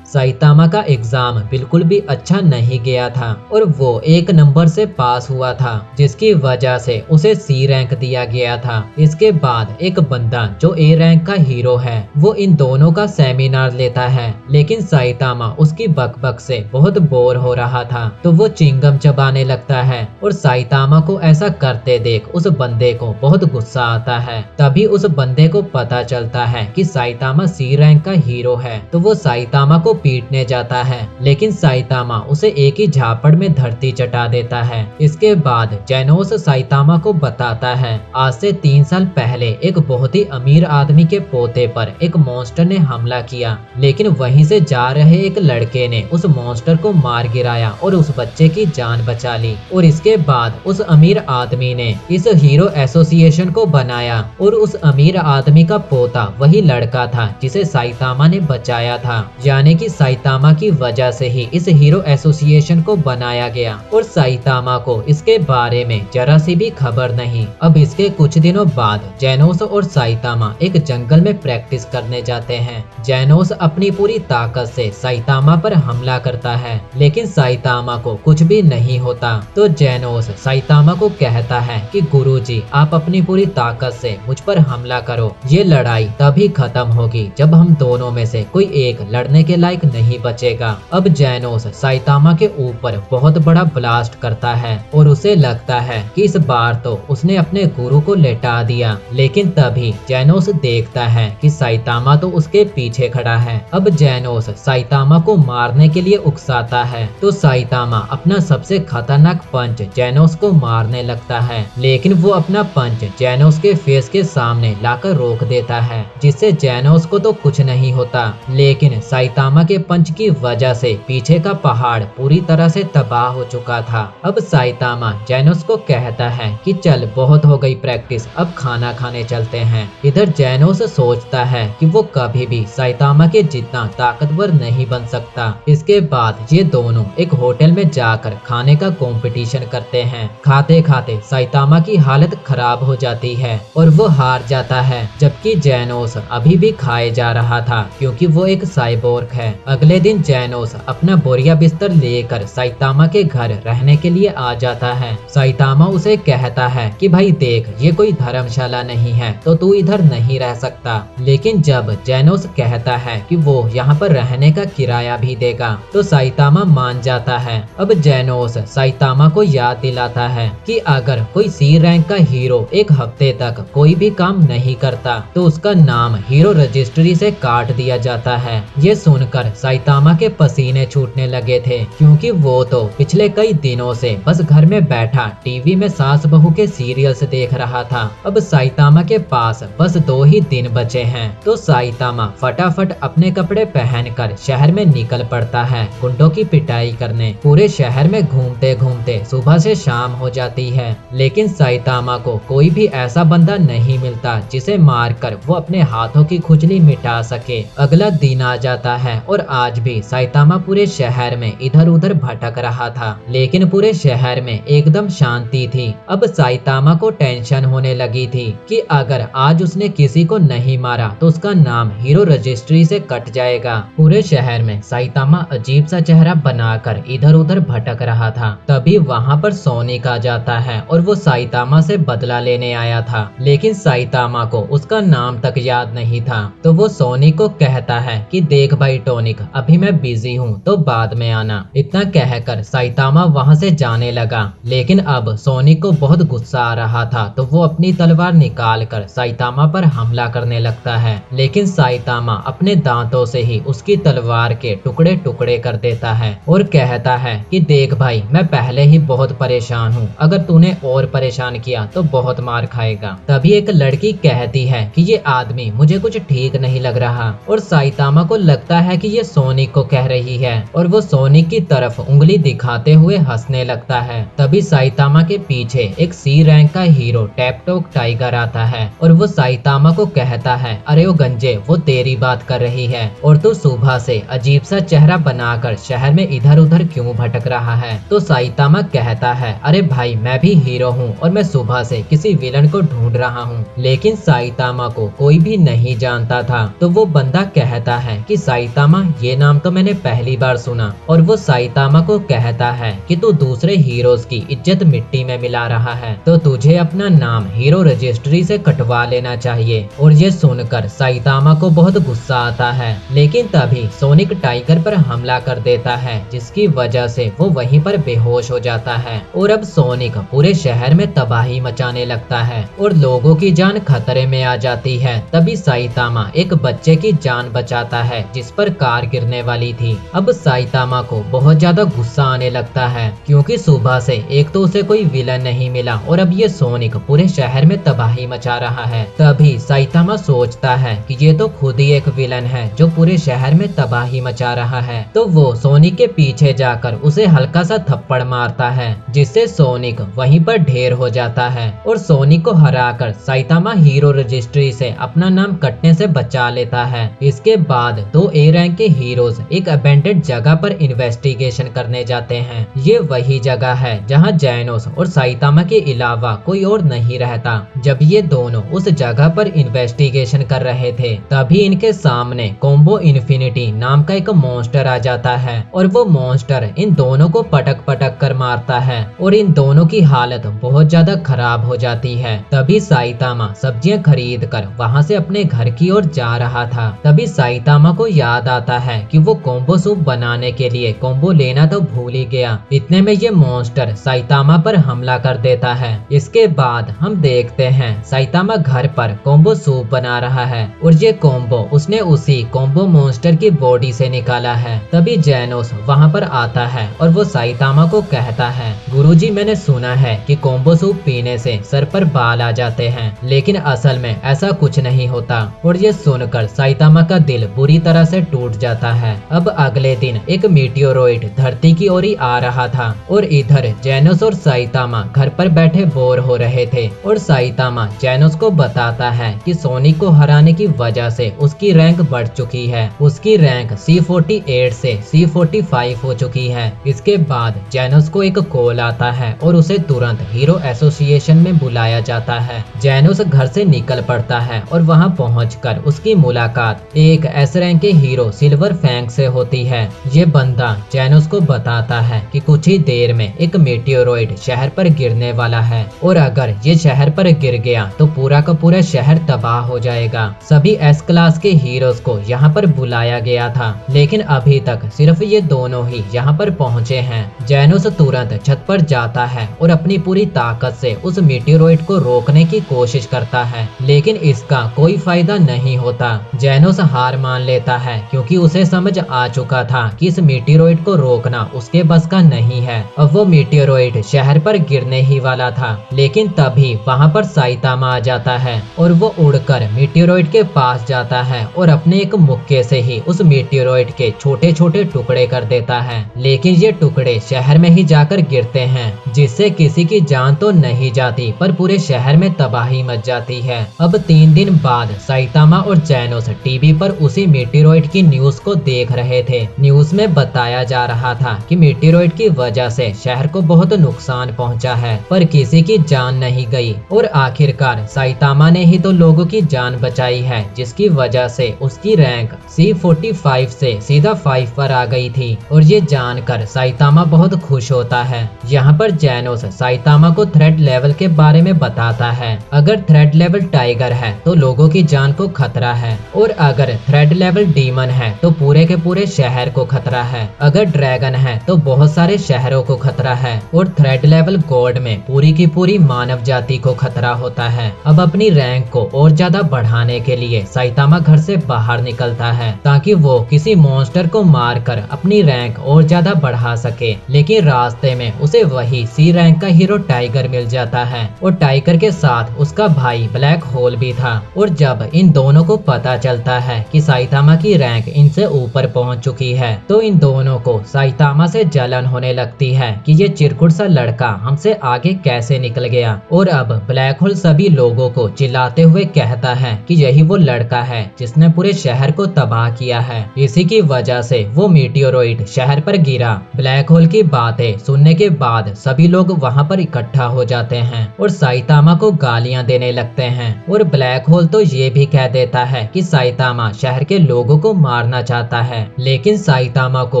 साइतामा का एग्जाम बिल्कुल भी अच्छा नहीं गया था और वो 1 नंबर से पास हुआ था, जिसकी वजह से उसे सी रैंक दिया गया था। इसके बाद एक बंदा जो ए रैंक का हीरो है वो इन दोनों का सेमिनार लेता है, लेकिन साइतामा उसकी बकबक से बहुत बोर हो रहा था तो वो चिंगम चबाने लगता है और साइतामा को ऐसा करते देख उस बंदे को बहुत गुस्सा आता है। तभी उस बंदे को पता चलता है कि साइतामा सी रैंक का हीरो है तो वो साइतामा को पीटने जाता है, लेकिन साइतामा उसे एक ही झापड़ में धरती चटा देता है। इसके बाद जेनोस साइतामा को बताता है आज से 3 साल पहले एक बहुत ही अमीर आदमी के पोते पर एक मॉन्स्टर ने हमला किया, लेकिन वहीं से जा रहे एक लड़के ने उस मॉन्स्टर को मार गिराया और उस बच्चे की जान बचा ली। और इसके बाद उस अमीर आदमी ने इस हीरो एसोसिएशन को बनाया और उस अमीर आदमी का पोता वही लड़का था जिसे साइतामा ने बचाया था, यानी कि साइतामा की वजह से ही इस हीरो एसोसिएशन को बनाया गया। और साइतामा को इसके बारे में जरा सी भी खबर नहीं। अब इसके कुछ दिनों बाद जेनोस और साइतामा एक जंगल में प्रैक्टिस करने जाते हैं। जेनोस अपनी पूरी ताकत से साइतामा पर हमला करता है, लेकिन साइतामा को कुछ भी नहीं होता। तो जेनोस साइतामा को कहता है कि गुरुजी आप अपनी पूरी ताकत से मुझ पर हमला करो, ये लड़ाई तभी खत्म होगी जब हम दोनों में से कोई एक लड़ने के लायक नहीं बचेगा। अब जेनोस साइतामा के ऊपर बहुत बड़ा ब्लास्ट करता है और उसे लगता है कि इस बार तो उसने अपने गुरु को लेटा दिया, लेकिन तभी जेनोस देखता है कि साइतामा तो उसके पीछे खड़ा है। अब जेनोस साइतामा को मारने के लिए उकसाता है तो साइतामा अपना सबसे खतरनाक पंच जेनोस को मारने लगता है, लेकिन वो अपना पंच जेनोस के फेस के सामने लाकर रोक देता है, जिससे जेनोस को तो कुछ नहीं होता, लेकिन साइतामा के पंच की वजह से पीछे का पहाड़ पूरी तरह से तबाह हो चुका था। अब साइतामा जेनोस को कहता है कि चल बहुत हो गई प्रैक्टिस, अब खाना खाने चलते हैं। इधर जेनोस सोचता है कि वो कभी भी साइतामा के जितना ताकतवर नहीं बन सकता। इसके बाद ये दोनों एक होटल में जाकर खाने का कंपटीशन करते हैं। खाते खाते साइतामा की हालत खराब हो जाती है और वो हार जाता है, जबकि जेनोस अभी भी खाए जा रहा था क्योंकि वो एक साइबोर्ग है। अगले दिन जेनोस अपना बोरिया बिस्तर लेकर साइतामा के घर रहने के लिए आ जाता है। साइतामा उसे कहता है कि भाई देख ये कोई धर्मशाला नहीं है तो तू इधर नहीं रह सकता, लेकिन जब जेनोस कहता है कि वो यहाँ पर रहने का किराया भी देगा तो साइतामा मान जाता है। अब जेनोस साइतामा को याद दिलाता है कि अगर कोई सी रैंक का हीरो एक हफ्ते तक कोई भी काम नहीं करता तो उसका नाम हीरो रजिस्ट्री से काट दिया जाता है। ये सुनकर साइतामा के पसीने छूटने लगे थे क्योंकि वो तो पिछले कई दिनों से बस घर में बैठा टीवी में सास बहू के सीरियल्स देख रहा था। अब साइतामा के पास बस 2 ही दिन बचे हैं तो साइतामा फटाफट अपने कपड़े पहनकर शहर में निकल पड़ता है गुंडों की पिटाई करने। पूरे शहर में घूमते घूमते सुबह से शाम हो जाती है, लेकिन साइतामा को कोई भी ऐसा बंदा नहीं मिलता जिसे मारकर वो अपने हाथों की खुजली मिटा सके। अगला दिन आ जाता है और आज भी साइतामा पूरे शहर में इधर उधर भटक रहा था, लेकिन पूरे शहर में एकदम शांति थी। अब साइतामा को टेंशन होने लगी थी कि अगर आज उसने किसी को नहीं मारा तो उसका नाम हीरो रजिस्ट्री से कट जाएगा। पूरे शहर में साइतामा अजीब सा चेहरा बनाकर इधर उधर भटक रहा था। तभी वहाँ पर सोनिक आ जाता है और वो साइतामा से बदला लेने आया था, लेकिन साइतामा को उसका नाम तक याद नहीं था। तो वो सोनिक को कहता है कि देख भाई टोनिक अभी मैं बिजी हूँ तो बाद में आना। इतना कहकर साइतामा वहाँ से जाने लगा, लेकिन अब सोनिक को बहुत गुस्सा आ रहा था तो वो अपनी तलवार निकाल कर साइतामा पर हमला करने लगता है, लेकिन साइतामा अपने दांतों से ही उसकी तलवार के टुकड़े टुकड़े कर देता है और कहता कहता है कि देख भाई, मैं पहले ही बहुत परेशान हूँ, अगर तूने और परेशान किया तो बहुत मार खाएगा। तभी एक लड़की कहती है कि ये आदमी मुझे कुछ ठीक नहीं लग रहा, और साइतामा को लगता है कि ये सोनिक को कह रही है, और वो सोनिक की तरफ उंगली दिखाते हुए हंसने लगता है। तभी साइतामा के पीछे एक सी रैंक का हीरो टैपटॉक टाइगर आता है, और वो साइतामा को कहता है, अरे ओ गंजे, वो तेरी बात कर रही है, और तू सुबह से अजीब सा चेहरा बनाकर शहर में इधर उधर क्यों भटक रहा है। तो साइतामा कहता है, अरे भाई, मैं भी हीरो हूँ और मैं सुबह से किसी विलन को ढूंढ रहा हूँ। लेकिन साइतामा को कोई भी नहीं जानता था। तो वो बंदा कहता है कि साइतामा, ये नाम तो मैंने पहली बार सुना। और वो साइतामा को कहता है कि तू दूसरे हीरोज की इज्जत मिट्टी में मिला रहा है, तो तुझे अपना नाम हीरो रजिस्ट्री से कटवा लेना चाहिए। और ये सुनकर साइतामा को बहुत गुस्सा आता है, लेकिन तभी सोनिक टाइगर पर हमला कर देता है, जिसकी वजह से वो वहीं पर बेहोश हो जाता है। और अब सोनिक पूरे शहर में तबाही मचाने लगता है और लोगों की जान खतरे में आ जाती है। तभी साइतामा एक बच्चे की जान बचाता है जिस पर कार गिरने वाली थी। अब साइतामा को बहुत ज्यादा गुस्सा आने लगता है, क्योंकि सुबह से एक तो उसे कोई विलन नहीं मिला और अब ये सोनिक पूरे शहर में तबाही मचा रहा है। तभी साइतामा सोचता है कि ये तो खुद ही एक विलन है जो पूरे शहर में तबाही मचा रहा है। तो वो सोनिक के पीछे जाकर उसे हल्का सा थप्पड़ मारता है, जिससे सोनिक वहीं पर ढेर हो जाता है। और सोनिक को हराकर साइतामा हीरो रजिस्ट्री से अपना नाम कटने से बचा लेता है। इसके बाद दो ए रैंक के हीरोज एक अबेंडेड जगह पर इन्वेस्टिगेशन करने जाते हैं। ये वही जगह है जहां जैनोस और साइतामा के अलावा कोई और नहीं रहता। जब ये दोनों उस जगह पर इन्वेस्टिगेशन कर रहे थे, तभी इनके सामने कॉम्बो इन्फिनिटी नाम का एक मॉन्स्टर आ जाता है, और वो मॉन्स्टर इन दोनों को पटक पटक कर मारता है और इन दोनों की हालत बहुत ज्यादा खराब हो जाती है। तभी साइतामा सब्जियां खरीद कर वहाँ से अपने घर की ओर जा रहा था। तभी साइतामा को याद आता है कि वो कॉम्बो सूप बनाने के लिए कॉम्बो लेना तो भूल ही गया। इतने में ये मॉन्स्टर साइतामा पर हमला कर देता है। इसके बाद हम देखते हैं साइतामा घर पर कॉम्बो सूप बना रहा है, और ये कॉम्बो उसने उसी कॉम्बो मॉन्स्टर की बॉडी से निकाला है। तभी जैनोस वहाँ पर आता है और वो साइतामा को कहता है, गुरुजी, मैंने सुना है कि कॉम्बो सूप पीने से सर पर बाल आ जाते हैं, लेकिन असल में ऐसा कुछ नहीं होता। और ये सुनकर साइतामा का दिल बुरी तरह से टूट जाता है। अब अगले दिन एक मीटियोरॉइड धरती की ओर ही आ रहा था, और इधर जैनोस और साइतामा घर पर बैठे बोर हो रहे थे। और साइतामा जैनोस को बताता है कि सोनिक को हराने की वजह से उसकी रैंक बढ़ चुकी है। उसकी रैंक C48 से C45 हो चुकी है। इसके बाद जैनोस को एक कॉल आता है और उसे तुरंत हीरो एसोसिएशन में बुलाया जाता है। जैनोस घर से निकल पड़ता है और वहां पहुंचकर उसकी मुलाकात एक एस रैंक के हीरो सिल्वर फैंग से होती है। ये बंदा जैनोस को बताता है कि कुछ ही देर में एक मेटियोरॉइड शहर पर गिरने वाला है, और अगर ये शहर पर गिर गया तो पूरा का पूरा शहर तबाह हो जाएगा। सभी एस क्लास के हीरोज को यहाँ पर बुलाया गया था, लेकिन अभी तक सिर्फ ये दोनों ही यहाँ पर पहुँचे हैं। जैनोस तुरंत छत पर जाता है और अपनी पूरी ताकत से उस मीटियोरॉइड को रोकने की कोशिश करता है, लेकिन इसका कोई फायदा नहीं होता। जैनोस हार मान लेता है, क्योंकि उसे समझ आ चुका था कि इस मीटियोरॉइड को रोकना उसके बस का नहीं है। अब वो मीटियोरॉइड शहर पर गिरने ही वाला था, लेकिन तभी वहाँ पर साइतामा आ जाता है और वो उड़कर मीटियोरॉइड के पास जाता है और अपने एक मुक्के से ही उस मीटियोरॉइड के छोटे छोटे टुकड़े कर देता है। लेकिन ये टुकड़े शहर में ही जाकर गिरते हैं, जिससे किसी की जान तो नहीं जाती पर पूरे शहर में तबाही मच जाती है। अब 3 दिन बाद साइतामा और जैनोस टीवी पर उसी मीटियोरॉइड की न्यूज को देख रहे थे। न्यूज में बताया जा रहा था कि मीटियोरॉइड की वजह से शहर को बहुत नुकसान पहुंचा है, पर किसी की जान नहीं गई, और आखिरकार साइतामा ने ही तो लोगों की जान बचाई है, जिसकी वजह से उसकी रैंक C45 से सीधा 5 पर आ गई थी। और ये जानकर साइतामा बहुत खुश होता है। यहाँ पर जैनोस साइतामा को थ्रेट लेवल के बारे में बताता है। अगर थ्रेट लेवल टाइगर है तो लोगों की जान को खतरा है, और अगर थ्रेट लेवल डीमन है तो पूरे के पूरे शहर को खतरा है। अगर ड्रैगन है तो बहुत सारे शहरों को खतरा है, और थ्रेट लेवल गॉड में पूरी की पूरी मानव जाति को खतरा होता है। अब अपनी रैंक को और ज्यादा बढ़ाने के लिए साइतामा घर से बाहर निकलता है, ताकि वो किसी मॉन्स्टर को मारकर अपनी रैंक और ज्यादा बढ़ा सके। लेकिन रास्ते में उसे वही सी रैंक का हीरो टाइगर मिल जाता है और टाइगर के साथ उसका भाई ब्लैक होल भी था। और जब इन दोनों को पता चलता है कि साइतामा की रैंक इनसे ऊपर पहुंच चुकी है तो इन दोनों को साइतामा से जलन होने लगती है कि ये चिरकुट सा लड़का हमसे आगे कैसे निकल गया। और अब ब्लैक होल सभी लोगों को चिल्लाते हुए कहता है कि यही वो लड़का है जिसने पूरे शहर को तबाह किया है। इसी की वजह से वो मीटियोरॉइड शहर पर गिरा। ब्लैक होल की बातें सुनने के बाद सभी लोग वहाँ पर इकट्ठा हो जाते हैं और साइतामा को गालियां देने लगते हैं। और ब्लैक होल तो ये भी कह देता है कि साइतामा शहर के लोगों को मारना चाहता है, लेकिन साइतामा को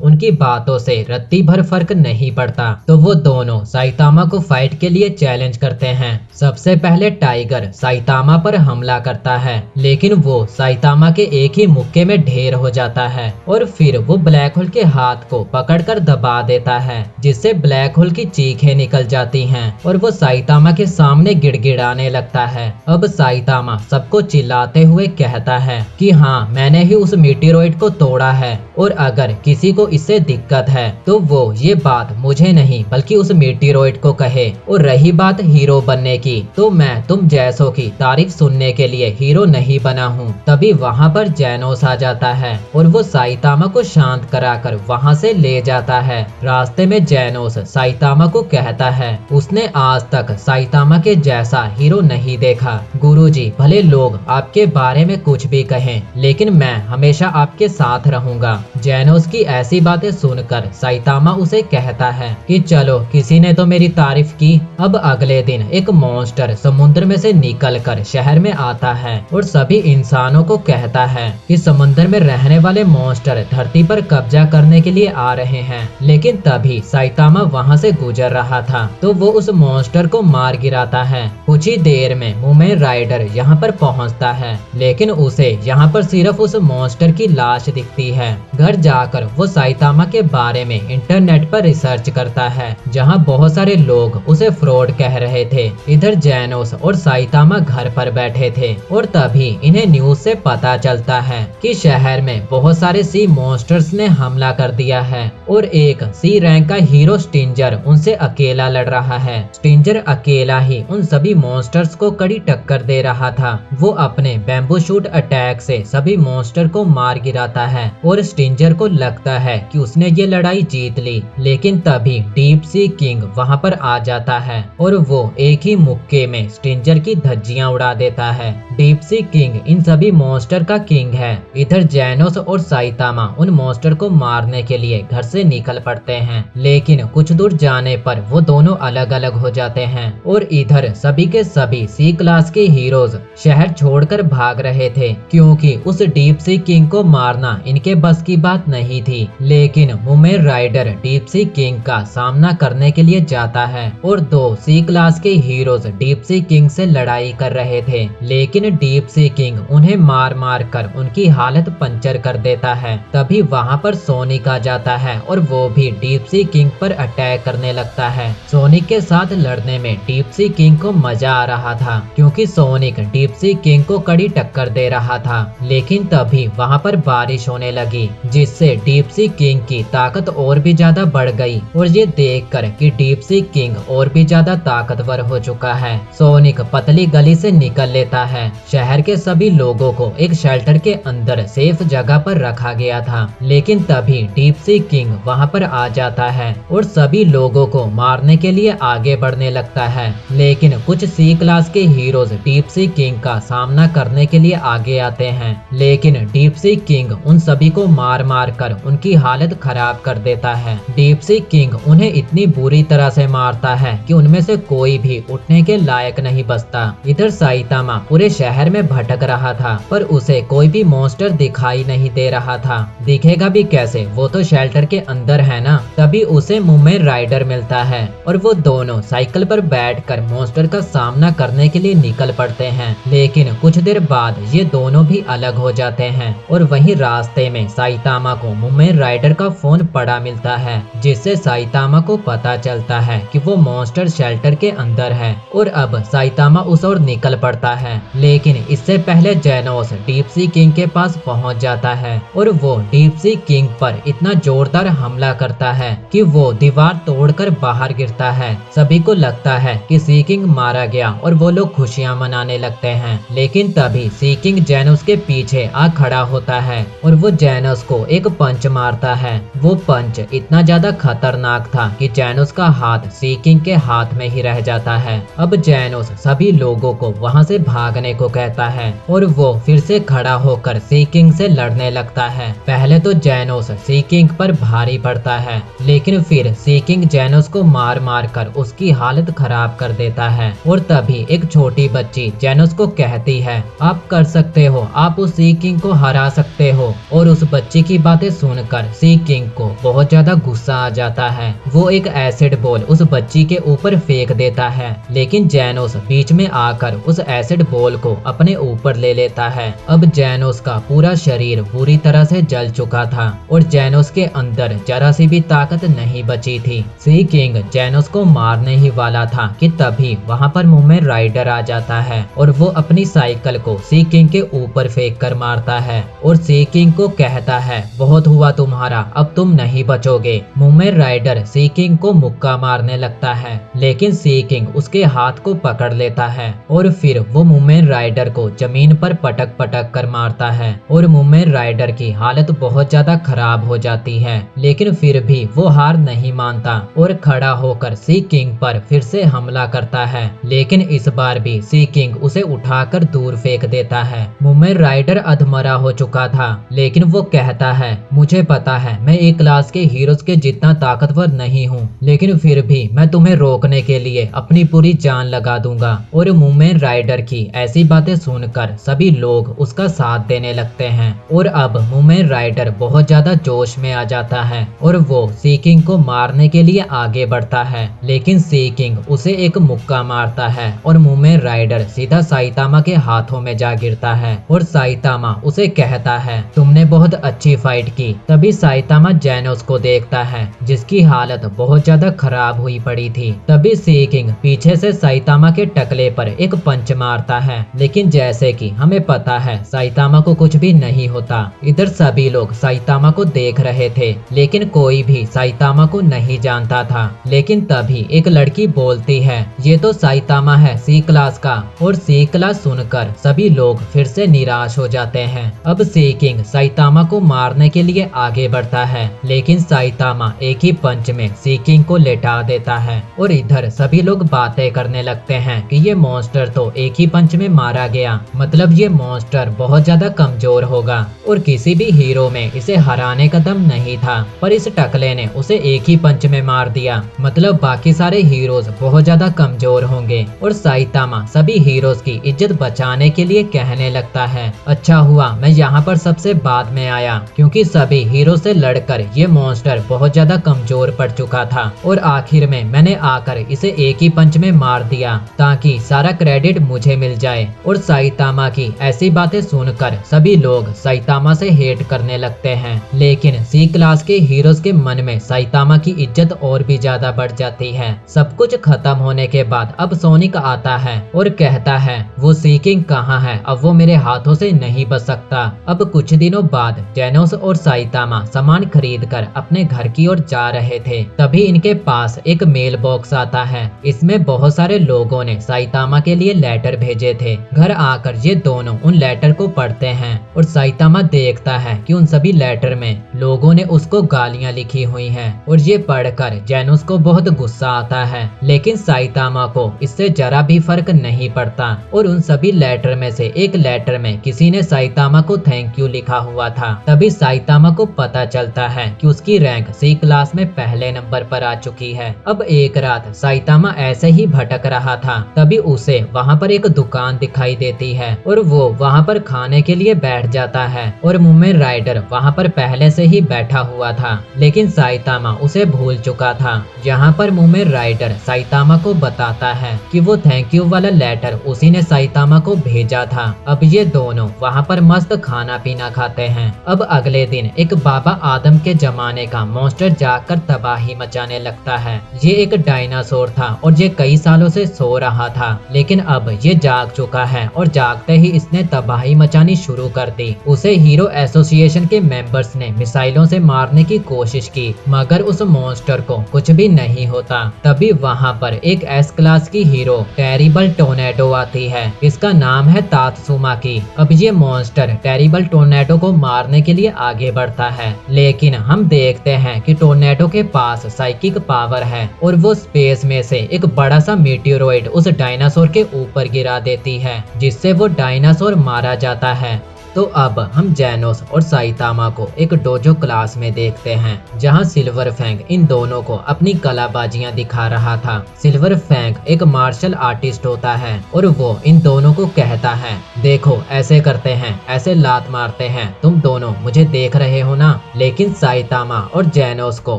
उनकी बातों से रत्ती भर फर्क नहीं पड़ता। तो वो दोनों साइतामा को फाइट के लिए चैलेंज करते हैं। सबसे पहले टाइगर साइतामा पर हमला करता है, लेकिन वो साइतामा के एक ही मुक्के में ढेर हो जाता है और फिर वो ब्लैक होल के हाथ को पकड़कर दबा देता है, जिससे ब्लैक होल की चीखें निकल जाती हैं और वो साइतामा के सामने गिड़गिड़ाने लगता है। अब साइतामा सबको चिल्लाते हुए कहता है कि हाँ, मैंने ही उस मीटियोरॉइड को तोड़ा है और अगर किसी को इससे दिक्कत है तो वो ये बात मुझे नहीं बल्कि उस मीटियोरॉइड को कहे। और रही बात हीरो बनने की, तो मैं तुम जैसों की तारीफ सुनने के लिए हीरो नहीं बना हूँ। तभी वहाँ पर जेनोस आ जाता है और वो साइतामा को शांत कराकर वहाँ से ले जाता है। रास्ते में जेनोस साइतामा को कहता है उसने आज तक साइतामा के जैसा हीरो नहीं देखा। गुरुजी, भले लोग आपके बारे में कुछ भी कहें, लेकिन मैं हमेशा आपके साथ रहूंगा। जेनोस की ऐसी बातें सुनकर साइतामा उसे कहता है कि चलो, किसी ने तो मेरी तारीफ की। अब अगले दिन एक मॉन्स्टर समुद्र में से निकलकर शहर में आता है और सभी इंसानों को कहता है कि समुद्र में रहने वाले मॉन्स्टर धरती पर कब्जा करने के लिए आ रहे हैं। लेकिन तभी साइतामा वहाँ से गुजर रहा था तो वो उस मॉन्स्टर को मार गिराता है। कुछ ही देर में मूमेन राइडर यहाँ पर पहुँचता है, लेकिन उसे यहाँ पर सिर्फ उस मॉन्स्टर की लाश दिखती है। घर जाकर वो साइतामा के बारे में इंटरनेट पर रिसर्च करता है, जहाँ बहुत सारे लोग उसे फ्रॉड कह रहे थे। इधर जेनोस और साइतामा घर पर बैठे थे और तभी इन्हें न्यूज से पता चलता है कि शहर में बहुत सारे सी मॉन्स्टर्स ने हमला कर दिया है और एक सी रैंक का हीरो स्टिंजर उनसे अकेला लड़ रहा है। स्टिंजर अकेला ही उन सभी मॉन्स्टर्स को कड़ी टक्कर दे रहा था। वो अपने बैम्बू शूट अटैक से सभी मॉन्स्टर को मार गिराता है और स्टिंजर को लगता है कि उसने ये लड़ाई जीत ली। लेकिन तभी डीप सी किंग वहाँ पर आ जाता है और वो एक ही मुक्के में स्टिंजर की धज्जियां उड़ा देता है। डीप सी किंग इन सभी मॉन्स्टर का किंग है। इधर जेनोस और साइतामा उन मॉन्स्टर को मारने के लिए घर से निकल पड़ते हैं, लेकिन कुछ दूर जाने पर वो दोनों अलग अलग हो जाते हैं। और इधर सभी के सभी सी क्लास के हीरोज शहर छोड़कर भाग रहे थे, क्योंकि उस डीप सी किंग को मारना इनके बस की बात नहीं थी। लेकिन मूमेन राइडर डीप सी किंग का सामना करने के लिए जाता है और दो सी क्लास के हीरोज डीप सी किंग से लड़ाई कर रहे थे, लेकिन डीप सी किंग उन्हें मार मार कर उनकी हालत पंचर कर देता है। तभी वहाँ पर सोनिक आ जाता है और वो भी डीप सी किंग पर अटैक करने लगता है। सोनिक के साथ लड़ने में डीप सी किंग को मजा आ रहा था, क्योंकि सोनिक डीप सी किंग को कड़ी टक्कर दे रहा था। लेकिन तभी वहाँ पर बारिश होने लगी, जिससे डीप सी किंग की ताकत और भी ज्यादा बढ़ गई। और ये देखकर कि डीप सी किंग और भी ज्यादा ताकतवर हो चुका है, सोनिक पतली गली से निकल लेता है। शहर के सभी लोगों को एक शेल्टर के अंदर सेफ जगह पर रखा गया था, लेकिन तभी डीप सी किंग वहाँ पर आ जाता है और सभी लोगों को मारने के लिए आगे बढ़ने लगता है। लेकिन कुछ सी क्लास के हीरोज डीप सी किंग का सामना करने के लिए आगे आते हैं, लेकिन डीप सी किंग उन सभी को मार मार कर उनकी हालत खराब कर देता है। डीप सी किंग उन्हें इतनी बुरी तरह से मारता है कि उनमें से कोई भी उठने के लायक नहीं बचता। इधर साइतामा पूरे शहर में भटक रहा था, पर उसे कोई भी मॉन्स्टर दिखाई नहीं दे रहा था। दिखेगा भी कैसे, वो तो शेल्टर के अंदर है ना। तभी उसे मूमेन राइडर मिलता है और वो दोनों साइकिल पर बैठकर मॉन्स्टर का सामना करने के लिए निकल पड़ते हैं। लेकिन कुछ देर बाद ये दोनों भी अलग हो जाते हैं और वहीं रास्ते में साइतामा को मूमेन राइडर का फोन पड़ा मिलता है, जिससे साइतामा को पता चलता है कि वो मॉन्स्टर शेल्टर के अंदर है और अब साइतामा उस ओर निकल पड़ता है। लेकिन इससे पहले जेनोस डीप सी किंग के पास पहुंच जाता है और वो डीप सी किंग पर इतना जोर जोरदार हमला करता है कि वो दीवार तोड़कर बाहर गिरता है। सभी को लगता है कि सी किंग मारा गया और वो लोग खुशियां मनाने लगते हैं। लेकिन तभी सी किंग जेनोस के पीछे आ खड़ा होता है और वो जेनोस को एक पंच मारता है। वो पंच इतना ज्यादा खतरनाक था कि जेनोस का हाथ सी किंग के हाथ में ही रह जाता है। अब जेनोस सभी लोगों को वहां से भागने को कहता है और वो फिर से खड़ा होकर सी किंग से लड़ने लगता है। पहले तो जेनोस सी किंग पर भारी पड़ता है, लेकिन फिर सी किंग जेनोस को मार मार कर उसकी हालत खराब कर देता है। और तभी एक छोटी बच्ची जेनोस को कहती है, आप कर सकते हो, आप उस सी किंग को हरा सकते हो। और उस बच्ची की बातें सुनकर सी किंग को बहुत ज्यादा गुस्सा आ जाता है। वो एक एसिड बॉल उस बच्ची के ऊपर फेंक देता है, लेकिन जेनोस बीच में आकर उस एसिड बॉल को अपने ऊपर ले लेता है। अब जेनोस का पूरा शरीर बुरी तरह से जल चुका था और जेनोस के अंदर जरा सी भी ताकत नहीं बची थी। सी किंग जेनोस को मारने ही वाला था कि तभी वहां पर मूवमेंट राइडर आ जाता है और वो अपनी साइकिल को सी किंग के ऊपर फेंक कर मारता है और सी किंग को कहता है, बहुत हुआ तुम्हारा, अब तुम नहीं बचोगे। मूवमेंट राइडर सी किंग को मुक्का मारने लगता है, लेकिन सी किंग उसके हाथ को पकड़ लेता है और फिर वो मूवमेंट राइडर को जमीन पर पटक पटक कर मारता है और मूवमेंट राइडर की हालत बहुत ज्यादा खराब हो जाती है। लेकिन फिर भी वो हार नहीं मानता और खड़ा होकर सी किंग पर फिर से हमला करता है, लेकिन इस बार भी सी किंग उसे उठाकर दूर फेंक देता है। मूवमेंट राइडर अधमरा हो चुका था, लेकिन वो कहता है, मुझे पता है मैं एक क्लास के हीरोज के जितना ताकतवर नहीं हूँ, लेकिन फिर भी मैं तुम्हें रोकने के लिए अपनी पूरी जान लगा दूंगा। और मूवमेंट राइडर की ऐसी बातें सुनकर सभी लोग उसका साथ देने लगते हैं और अब मूवमेंट राइडर बहुत ज्यादा जोश में आ जाता है और वो सी किंग को मारने के लिए आगे बढ़ता है, लेकिन सी किंग उसे एक मुक्का मारता है और मूवमेंट राइडर सीधा साइतामा के हाथों में जा गिरता है और साइतामा उसे कहता है, तुमने बहुत अच्छी फाइट की। तभी साइतामा जेनोस को देखता है जिसकी हालत बहुत ज्यादा खराब हुई पड़ी थी। तभी सी किंग पीछे से साइतामा के टकले पर एक पंच मारता है, लेकिन जैसे कि हमें पता है साइतामा को कुछ भी नहीं होता। इधर सभी लोग साइतामा को देख रहे थे, लेकिन कोई भी साइतामा को नहीं जानता था। लेकिन तभी एक लड़की बोलती है, ये तो साइतामा है सी क्लास का। और सी क्लास सुनकर सभी लोग फिर से निराश हो जाते हैं। अब सी किंग साइतामा को मारने के लिए आगे बढ़ता है, लेकिन साइतामा एक ही पंच में सी किंग को लेटा देता है। और इधर सभी लोग बातें करने लगते हैं कि ये मॉन्स्टर तो एक ही पंच में मारा गया, मतलब ये मॉन्स्टर बहुत ज्यादा कमजोर होगा और किसी भी हीरो में इसे हराने का दम नहीं था, पर इस टकले ने उसे एक ही पंच में मार दिया, मतलब बाकी सारे हीरोज बहुत ज्यादा कमजोर होंगे। और साइतामा सभी हीरोज की इज्जत बचाने के लिए कहने लगता है, अच्छा हुआ मैं यहाँ पर सबसे बाद में आया, क्योंकि सभी हीरो से लड़कर ये मॉन्स्टर बहुत ज्यादा कमजोर पड़ चुका था और आखिर में मैंने आकर इसे एक ही पंच में मार दिया ताकि सारा क्रेडिट मुझे मिल जाए। और साइतामा की ऐसी बातें सुनकर सभी लोग साइतामा से हेट करने लगते हैं, लेकिन सी क्लास के हीरोज के मन में साइतामा की इज्जत और भी ज्यादा बढ़ जाती है। सब कुछ खत्म होने के बाद अब सोनिक आता है और कहता है, वो सी किंग कहाँ है, अब वो मेरे हाथों से नहीं बच सकता। अब कुछ दिनों बाद जेनोस और साइतामा सामान खरीद कर अपने घर की ओर जा रहे थे, तभी इनके पास एक मेल बॉक्स आता है। इसमें बहुत सारे लोगों ने साइतामा के लिए लेटर भेजे थे। घर आकर ये दोनों उन लेटर को पढ़ते हैं और साइतामा देखता है कि उन सभी लेटर में लोगों ने उसको गालियां लिखी हुई हैं और ये पढ़कर जेनोस को बहुत गुस्सा आता है, लेकिन साइतामा को इससे जरा भी फर्क नहीं पड़ता। और उन सभी लेटर में से एक लेटर में किसी ने साइतामा को थैंक यू लिखा हुआ था। तभी साइतामा को पता चलता है कि उसकी रैंक सी क्लास में पहले नंबर पर आ चुकी है। अब एक रात साइतामा ऐसे ही भटक रहा था, तभी उसे वहाँ पर एक दुकान दिखाई देती है और वो वहाँ पर खाने के लिए बैठ जाता है और मूवमेंट राइडर वहाँ पर पहले से ही बैठा हुआ था, लेकिन साइतामा उसे भूल चुका था। यहाँ पर मूवमेंट राइडर साइतामा को बताता है कि वो थैंक यू वाला लेटर उसी ने साइतामा को भेजा था। अब ये दोनों वहाँ पर मस्त खाना पीना खाते हैं। अब अगले दिन एक बाबा आदम के जमाने का मॉन्स्टर जाकर तबाही मचाने लगता है। ये एक डायनासोर था और ये कई सालों से सो रहा था, लेकिन अब ये जाग चुका है और जागते ही इसने तबाही मचानी शुरू कर दी। उसे हीरो एसोसिएशन के मेंबर्स ने मिसाइलों से मारने की कोशिश की, मगर उस मॉन्स्टर को कुछ भी नहीं होता। तभी वहाँ पर एक एस क्लास की हीरो टेरिबल टोर्नेडो आती है। इसका नाम है तात्सुमाकी। अब ये मॉन्स्टर टेरिबल टोर्नेडो को मारने के लिए आगे बढ़ता है, लेकिन हम देखते हैं कि टोर्नेडो के पास साइकिक पावर है और वो स्पेस में से एक बड़ा सा मीटियोरॉइड उस डायनासोर के ऊपर गिरा देती है, जिससे वो डायनासोर मारा जाता है। तो अब हम जैनोस और साइतामा को एक डोजो क्लास में देखते हैं, जहां सिल्वर फैंग इन दोनों को अपनी कलाबाजियां दिखा रहा था। सिल्वर फैंग एक मार्शल आर्टिस्ट होता है और वो इन दोनों को कहता है, देखो ऐसे करते हैं, ऐसे लात मारते हैं, तुम दोनों मुझे देख रहे हो ना। लेकिन साइतामा और जैनोस को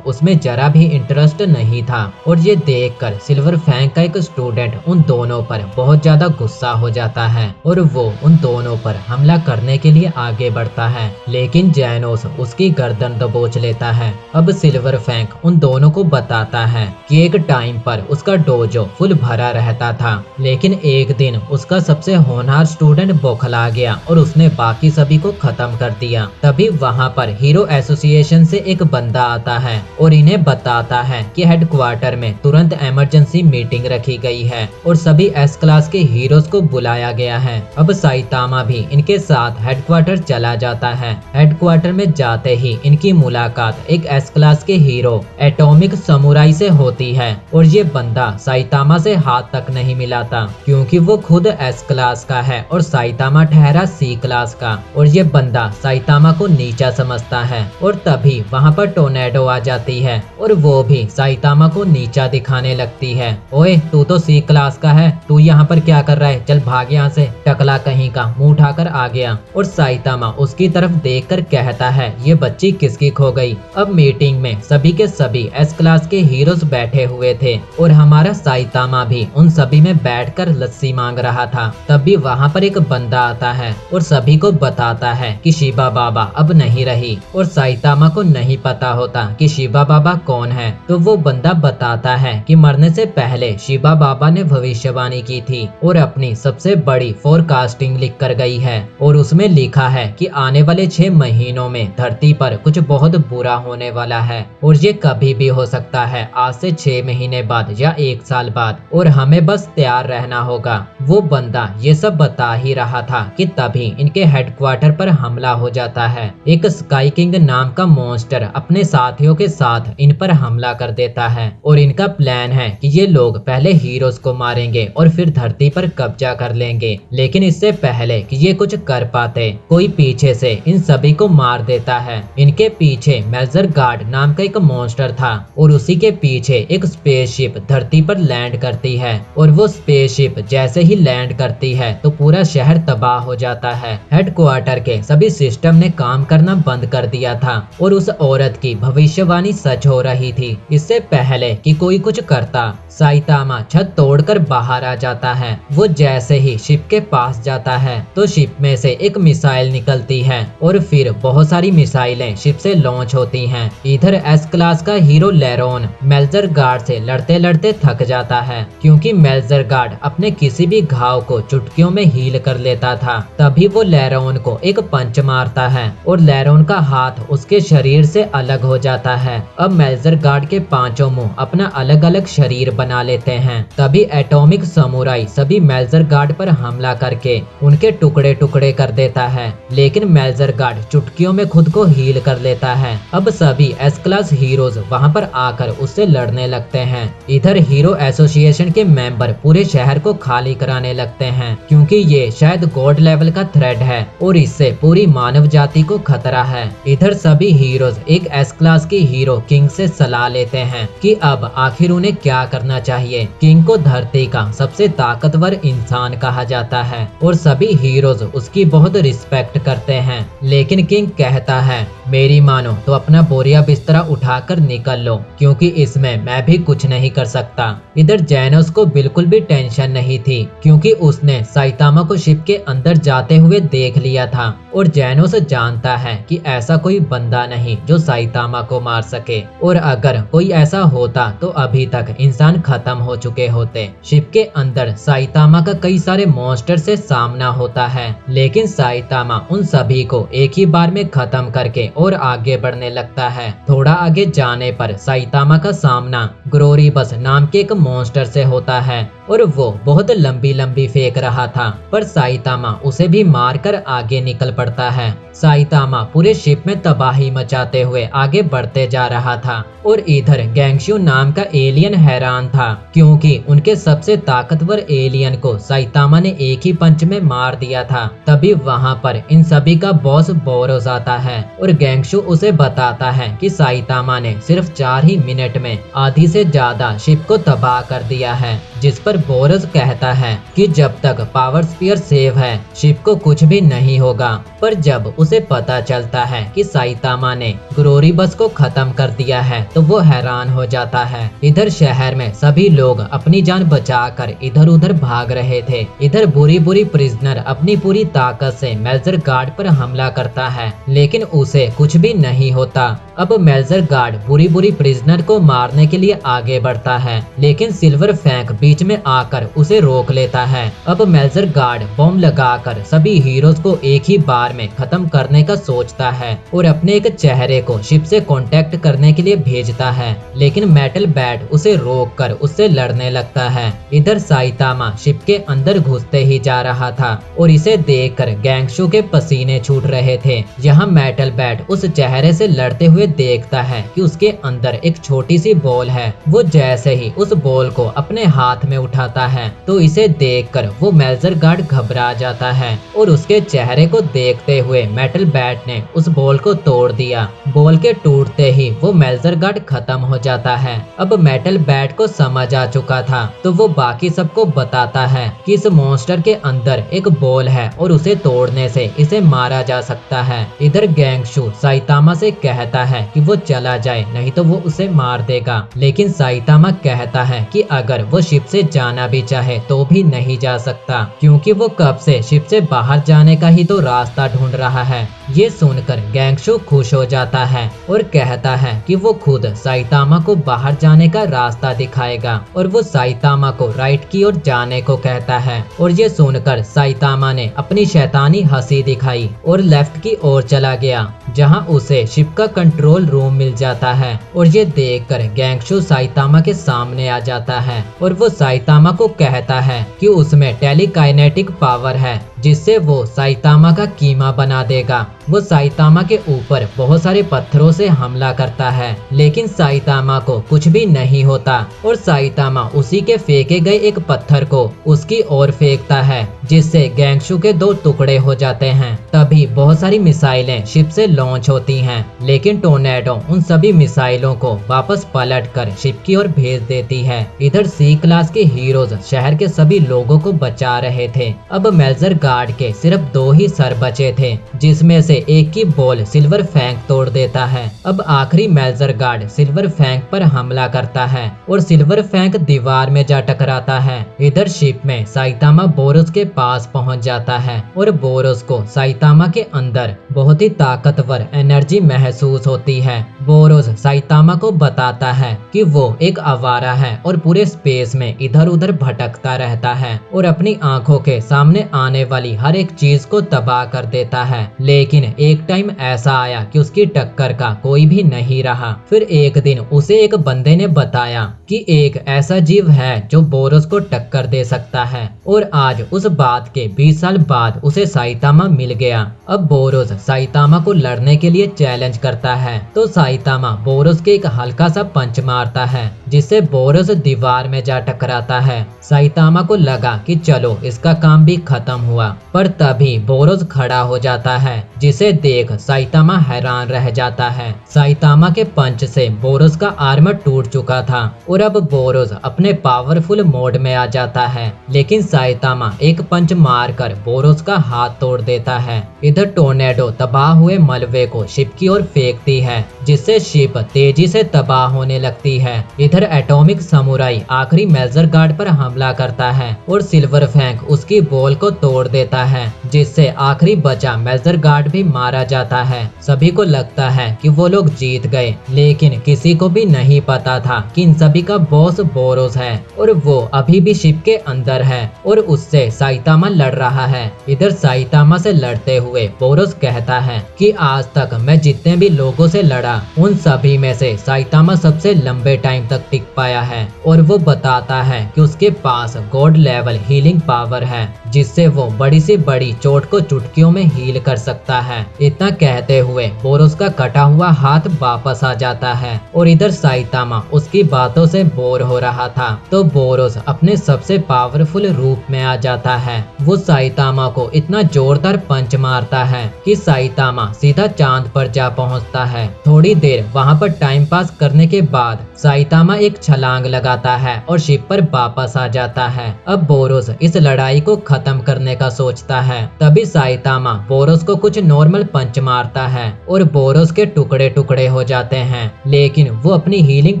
उसमें जरा भी इंटरेस्ट नहीं था और ये देखकर सिल्वर फैंग का एक स्टूडेंट उन दोनों पर बहुत ज्यादा गुस्सा हो जाता है और वो उन दोनों पर हमला करने के लिए आगे बढ़ता है, लेकिन जैनोस उसकी गर्दन दबोच लेता है। अब सिल्वर फैंग उन दोनों को बताता है कि एक टाइम पर उसका डोजो फुल भरा रहता था, लेकिन एक दिन उसका सबसे होनहार स्टूडेंट बौखला गया और उसने बाकी सभी को खत्म कर दिया। तभी वहाँ पर हीरो एसोसिएशन से एक बंदा आता है और इन्हें बताता है कि हेडक्वार्टर में तुरंत इमरजेंसी मीटिंग रखी गई है और सभी एस क्लास के हीरोज को बुलाया गया है। अब साइतामा भी इनके साथ हेडक्वार्टर चला जाता है। हेडक्वार्टर में जाते ही इनकी मुलाकात एक एस क्लास के हीरो एटॉमिक समुराई से होती है और ये बंदा साइतामा से हाथ तक नहीं मिलाता, क्योंकि वो खुद एस क्लास का है और साइतामा ठहरा सी क्लास का, और ये बंदा साइतामा को नीचा समझता है। और तभी वहाँ पर टोर्नेडो आ जाती है और वो भी साइतामा को नीचा दिखाने लगती है। ओए तू तो सी क्लास का है, तू यहाँ पर क्या कर रहा है, चल भाग यहाँ से, टकला कहीं का, मुंह उठाकर आ गया। और साइतामा उसकी तरफ देखकर कहता है, ये बच्ची किसकी खो गई। अब मीटिंग में सभी के सभी एस क्लास के हीरोज बैठे हुए थे और हमारा साइतामा भी उन सभी में बैठकर लस्सी मांग रहा था। तभी वहाँ पर एक बंदा आता है और सभी को बताता है कि शिबा बाबा अब नहीं रही, और साइतामा को नहीं पता होता कि शिबा बाबा कौन है। तो वो बंदा बताता है कि मरने से पहले शिबा बाबा ने भविष्यवाणी की थी और अपनी सबसे बड़ी फोरकास्टिंग लिख कर गई है, और उसमें लिखा है कि आने वाले 6 महीनों में धरती पर कुछ बहुत बुरा होने वाला है, और ये कभी भी हो सकता है, आज से 6 महीने बाद या 1 साल बाद, और हमें बस तैयार रहना होगा। वो बंदा ये सब बता ही रहा था कि तभी इनके हेडक्वार्टर पर हमला हो जाता है। एक स्काई किंग नाम का मॉन्स्टर अपने साथियों के साथ इन पर हमला कर देता है और इनका प्लान है कि ये लोग पहले हीरोज को मारेंगे और फिर धरती पर कब्जा कर लेंगे। लेकिन इससे पहले कि ये कुछ कर पाते, कोई पीछे से इन सभी को मार देता है। इनके पीछे मेल्जर गार्ड नाम का एक मॉन्स्टर था और उसी के पीछे एक स्पेसशिप धरती पर लैंड करती है, और वो स्पेसशिप जैसे ही लैंड करती है तो पूरा शहर तबाह हो जाता है। हेडक्वार्टर के सभी सिस्टम ने काम करना बंद कर दिया था और उस औरत की भविष्यवाणी सच हो रही थी। इससे पहले कि कोई कुछ करता, साइतामा छत तोड़कर बाहर आ जाता है। वो जैसे ही शिप के पास जाता है तो शिप में से एक मिसाइल निकलती है और फिर बहुत सारी मिसाइलें शिप से लॉन्च होती हैं। इधर एस क्लास का हीरो लेरोन मेल्जर गार्ड से लड़ते लड़ते थक जाता है, क्योंकि मेल्जर गार्ड अपने किसी भी घाव को चुटकियों में हील कर लेता था। तभी वो लेरोन को एक पंच मारता है और लेरोन का हाथ उसके शरीर से अलग हो जाता है। अब मेल्जर गार्ड के पांचों मुंह अपना अलग अलग शरीर बना लेते हैं। तभी एटॉमिक समुराई सभी मेल्जर गार्ड पर हमला करके उनके टुकड़े टुकड़े कर देता है, लेकिन मेल्जर गार्ड चुटकियों में खुद को हील कर लेता है। अब सभी एस क्लास हीरोज वहां पर आकर उससे लड़ने लगते हैं। इधर हीरो एसोसिएशन के मेंबर पूरे शहर को खाली कराने लगते हैं, क्योंकि ये शायद गॉड लेवल का थ्रेट है और इससे पूरी मानव जाति को खतरा है। इधर सभी हीरोज एक एस क्लास के हीरो किंग से सलाह लेते हैं कि अब आखिर उन्हें क्या करना चाहिए। किंग को धरती का सबसे ताकतवर इंसान कहा जाता है और सभी हीरोज उसकी बहुत रिस्पेक्ट करते हैं, लेकिन किंग कहता है, मेरी मानो तो अपना बोरिया बिस्तरा उठाकर निकल लो, क्योंकि इसमें मैं भी कुछ नहीं कर सकता। इधर जैनोस को बिल्कुल भी टेंशन नहीं थी, क्योंकि उसने साइतामा को शिप के अंदर जाते हुए देख लिया था और जैनोस जानता है कि ऐसा कोई बंदा नहीं जो साइतामा को मार सके, और अगर कोई ऐसा होता तो अभी तक इंसान खत्म हो चुके होते। शिप के अंदर साइतामा का कई सारे मॉन्स्टर से सामना होता है, लेकिन साइतामा उन सभी को एक ही बार में खत्म करके और आगे बढ़ने लगता है। थोड़ा आगे जाने पर साइतामा का सामना ग्लोरीबस नाम के एक मॉन्स्टर से होता है और वो बहुत लंबी लंबी फेंक रहा था, पर साइतामा उसे भी मारकर आगे निकल पड़ता है। साइतामा पूरे शिप में तबाही मचाते हुए आगे बढ़ते जा रहा था और इधर गैंगशू नाम का एलियन हैरान था, क्योंकि उनके सबसे ताकतवर एलियन को साइतामा ने एक ही पंच में मार दिया था। तभी वहां पर इन सभी का बॉस बोरोस आता है और गैंगशू उसे बताता है कि साइतामा ने सिर्फ 4 ही मिनट में आधी से ज्यादा शिप को तबाह कर दिया है। जिस पर बोरोस कहता है कि जब तक पावर स्फीयर सेव है शिप को कुछ भी नहीं होगा। पर जब उसे पता चलता है कि साइतामा ने ग्लोरीबस को खत्म कर दिया है तो वो हैरान हो जाता है। इधर शहर में सभी लोग अपनी जान बचाकर इधर उधर भाग रहे थे। इधर बुरी बुरी प्रिजनर अपनी पूरी ताकत से मेल्जर गार्ड पर हमला करता है, लेकिन उसे कुछ भी नहीं होता। अब मेल्जर गार्ड बुरी बुरी प्रिजनर को मारने के लिए आगे बढ़ता है, लेकिन सिल्वर फैंक बीच में आकर उसे रोक लेता है। अब मेल्जर गार्ड बॉम्ब लगाकर सभी हीरोज को एक ही बार में खत्म करने का सोचता है और अपने एक चेहरे को शिप से कांटेक्ट करने के लिए भेजता है, लेकिन मेटल बैट उसे रोककर उससे लड़ने लगता है। इधर साइतामा शिप के अंदर घुसते ही जा रहा था और इसे देखकर गैंगशू के पसीने छूट रहे थे। यहाँ मेटल बैट उस चेहरे से लड़ते हुए देखता है कि उसके अंदर एक छोटी सी बॉल है। वो जैसे ही उस बॉल को अपने हाथ में उठाता है तो इसे देखकर वो मेल्जर गार्ड घबरा जाता है और उसके चेहरे को देखते हुए मेटल बैट ने उस बॉल को तोड़ दिया। बॉल के टूटते ही वो मेल्जर गार्ड खत्म हो जाता है। अब मेटल बैट को समझ आ चुका था तो वो बाकी सबको बताता है कि इस मॉन्स्टर के अंदर एक बॉल है और उसे तोड़ने से इसे मारा जा सकता है। इधर गैंगशू साइतामा से कहता है कि वो चला जाए, नहीं तो वो उसे मार देगा, लेकिन साइतामा कहता है कि अगर वो शिप से जाना भी चाहे तो भी नहीं जा सकता, क्योंकि वो कब से शिप से बाहर जाने का ही तो रास्ता ढूंढ रहा है। ये सुनकर गैंगशू खुश हो जाता है और कहता है कि वो खुद साइतामा को बाहर जाने का रास्ता दिखाएगा और वो साइतामा को राइट की ओर जाने को कहता है। और ये सुनकर साइतामा ने अपनी शैतानी हंसी दिखाई और लेफ्ट की ओर चला गया, जहां उसे शिप का कंट्रोल रूम मिल जाता है। और ये देखकर गैंगशू साइतामा के सामने आ जाता है और वो साइतामा को कहता है कि उसमें टेलीकाइनेटिक पावर है जिससे वो साइतामा का कीमा बना देगा। वो साइतामा के ऊपर बहुत सारे पत्थरों से हमला करता है, लेकिन साइतामा को कुछ भी नहीं होता और साइतामा उसी के फेंके गए एक पत्थर को उसकी ओर फेंकता है, जिससे गैंगशू के 2 टुकड़े हो जाते हैं। तभी बहुत सारी मिसाइलें शिप से लॉन्च होती हैं, लेकिन टोर्नेडो उन सभी मिसाइलों को वापस पलटकर शिप की ओर भेज देती है। इधर सी क्लास के हीरोज शहर के सभी लोगों को बचा रहे थे। अब मेल्जर गार्ड के सिर्फ 2 ही सर बचे थे, जिसमें से एक की बॉल सिल्वर फैंक तोड़ देता है। अब आखिरी मेल्जर गार्ड सिल्वर फैंक पर हमला करता है और सिल्वर फैंक दीवार में जा टकराता है। इधर शिप में साइतामा बोरोस के पास पहुंच जाता है और बोरोस को साइतामा के अंदर बहुत ही ताकतवर एनर्जी महसूस होती है। बोरोस साइतामा को बताता है कि वो एक आवारा है और पूरे स्पेस में इधर उधर भटकता रहता है और अपनी आंखों के सामने आने वाली हर एक चीज को तबाह कर देता है। लेकिन एक टाइम ऐसा आया कि उसकी टक्कर का कोई भी नहीं रहा। फिर एक दिन उसे एक बंदे ने बताया कि एक ऐसा जीव है जो बोरोस को टक्कर दे सकता है, और आज उस बात के 20 साल बाद उसे साइतामा मिल गया। अब बोरोस साइतामा को लड़ने के लिए चैलेंज करता है तो साइतामा बोरोस के एक हल्का सा पंच मारता है, जिससे बोरोस दीवार में जा टकराता है। साइतामा को लगा कि चलो इसका काम भी खत्म हुआ, पर तभी बोरोस खड़ा हो जाता है, जिसे देख साइतामा हैरान रह जाता है। साइतामा के पंच से बोरोस का आर्मर टूट चुका था और अब बोरोस अपने पावरफुल मोड में आ जाता है, लेकिन साइतामा एक पंच मारकर बोरोस का हाथ तोड़ देता है। इधर टोर्नेडो तबाह हुए मलबे को शिप की ओर फेंकती है, जिससे जिससे शिप तेजी से तबाह होने लगती है। इधर एटॉमिक समुराई आखिरी मेजर गार्ड पर हमला करता है और सिल्वर फैंक उसकी बॉल को तोड़ देता है, जिससे आखिरी बचा मेजर गार्ड भी मारा जाता है। सभी को लगता है कि वो लोग जीत गए, लेकिन किसी को भी नहीं पता था कि इन सभी का बॉस बोरोस है और वो अभी भी शिप के अंदर है और उससे साइतामा लड़ रहा है। इधर साइतामा से लड़ते हुए बोरोस कहता है कि आज तक मैं जितने भी लोगों से लड़ा उन सभी में से साइतामा सबसे लंबे टाइम तक टिक पाया है और वो बताता है कि उसके पास गॉड लेवल हीलिंग पावर है, जिससे वो बड़ी से बड़ी चोट को चुटकियों में हील कर सकता है। इतना कहते हुए बोरोस का कटा हुआ हाथ वापस आ जाता है और इधर साइतामा उसकी बातों से बोर हो रहा था तो बोरोस अपने सबसे पावरफुल रूप में आ जाता है। वो साइतामा को इतना जोरदार पंच मारता है कि साइतामा सीधा चांद पर जा पहुंचता है। थोड़ी देर वहां पर टाइम पास करने के बाद साइतामा एक छलांग लगाता है और शिप पर वापस आ जाता है। अब बोरोस इस लड़ाई को खत्म करने का सोचता है। तभी साइतामा बोरोस को कुछ नॉर्मल पंच मारता है और बोरोस के टुकड़े टुकड़े हो जाते हैं, लेकिन वो अपनी हीलिंग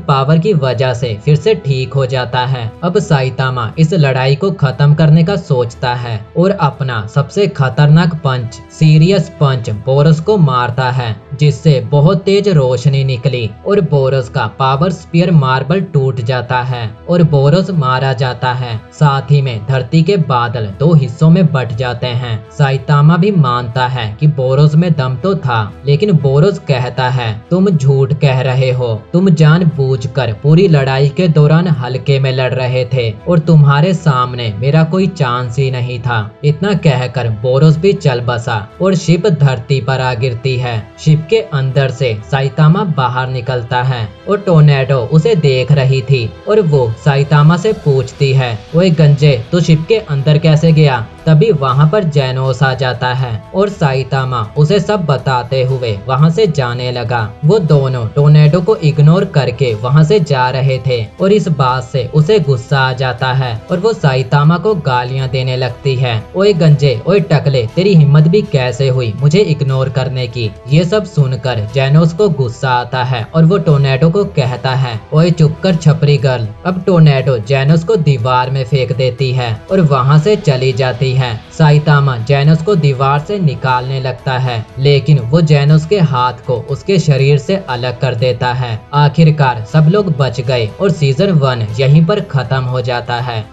पावर की वजह से फिर से ठीक हो जाता है। अब साइतामा इस लड़ाई को खत्म करने का सोचता है और अपना सबसे खतरनाक पंच सीरियस पंच बोरोस को मारता है, जिससे बहुत तेज रोशनी निकली और बोरोस का पावर स्पीयर मार्बल टूट जाता है और बोरोस मारा जाता है। साथ ही में धरती के बादल दो हिस्सों में बट जाते हैं। साइतामा भी मानता है कि बोरोस में दम तो था, लेकिन बोरोस कहता है तुम झूठ कह रहे हो, तुम जानबूझकर पूरी लड़ाई के दौरान हल्के में लड़ रहे थे और तुम्हारे सामने मेरा कोई चांस ही नहीं था। इतना कहकर बोरोस भी चल बसा और शिप धरती पर आ गिरती है। शिप के अंदर से साइतामा बाहर निकलता है और टोर्नेडो उसे देख रही थी और वो साइतामा से पूछती है, ओए गंजे तू शिप के अंदर कैसे गया? तभी वहाँ पर जेनोस आ जाता है और साइतामा उसे सब बताते हुए वहाँ से जाने लगा। वो दोनों टोर्नेडो को इग्नोर करके वहाँ से जा रहे थे और इस बात से उसे गुस्सा आ जाता है और वो साइतामा को गालियाँ देने लगती है। ओए गंजे, ओए टकले, तेरी हिम्मत भी कैसे हुई मुझे इग्नोर करने की? ये सब सुनकर जेनोस को गुस्सा आता है और वो टोर्नेडो को कहता है, ओए चुप कर छपरी गर्ल। अब टोर्नेडो जेनोस को दीवार में फेंक देती है और वहाँ से चली जाती है। साइतामा जेनोस को दीवार से निकालने लगता है, लेकिन वो जेनोस के हाथ को उसके शरीर से अलग कर देता है। आखिरकार सब लोग बच गए और सीजन 1 यहीं पर खत्म हो जाता है।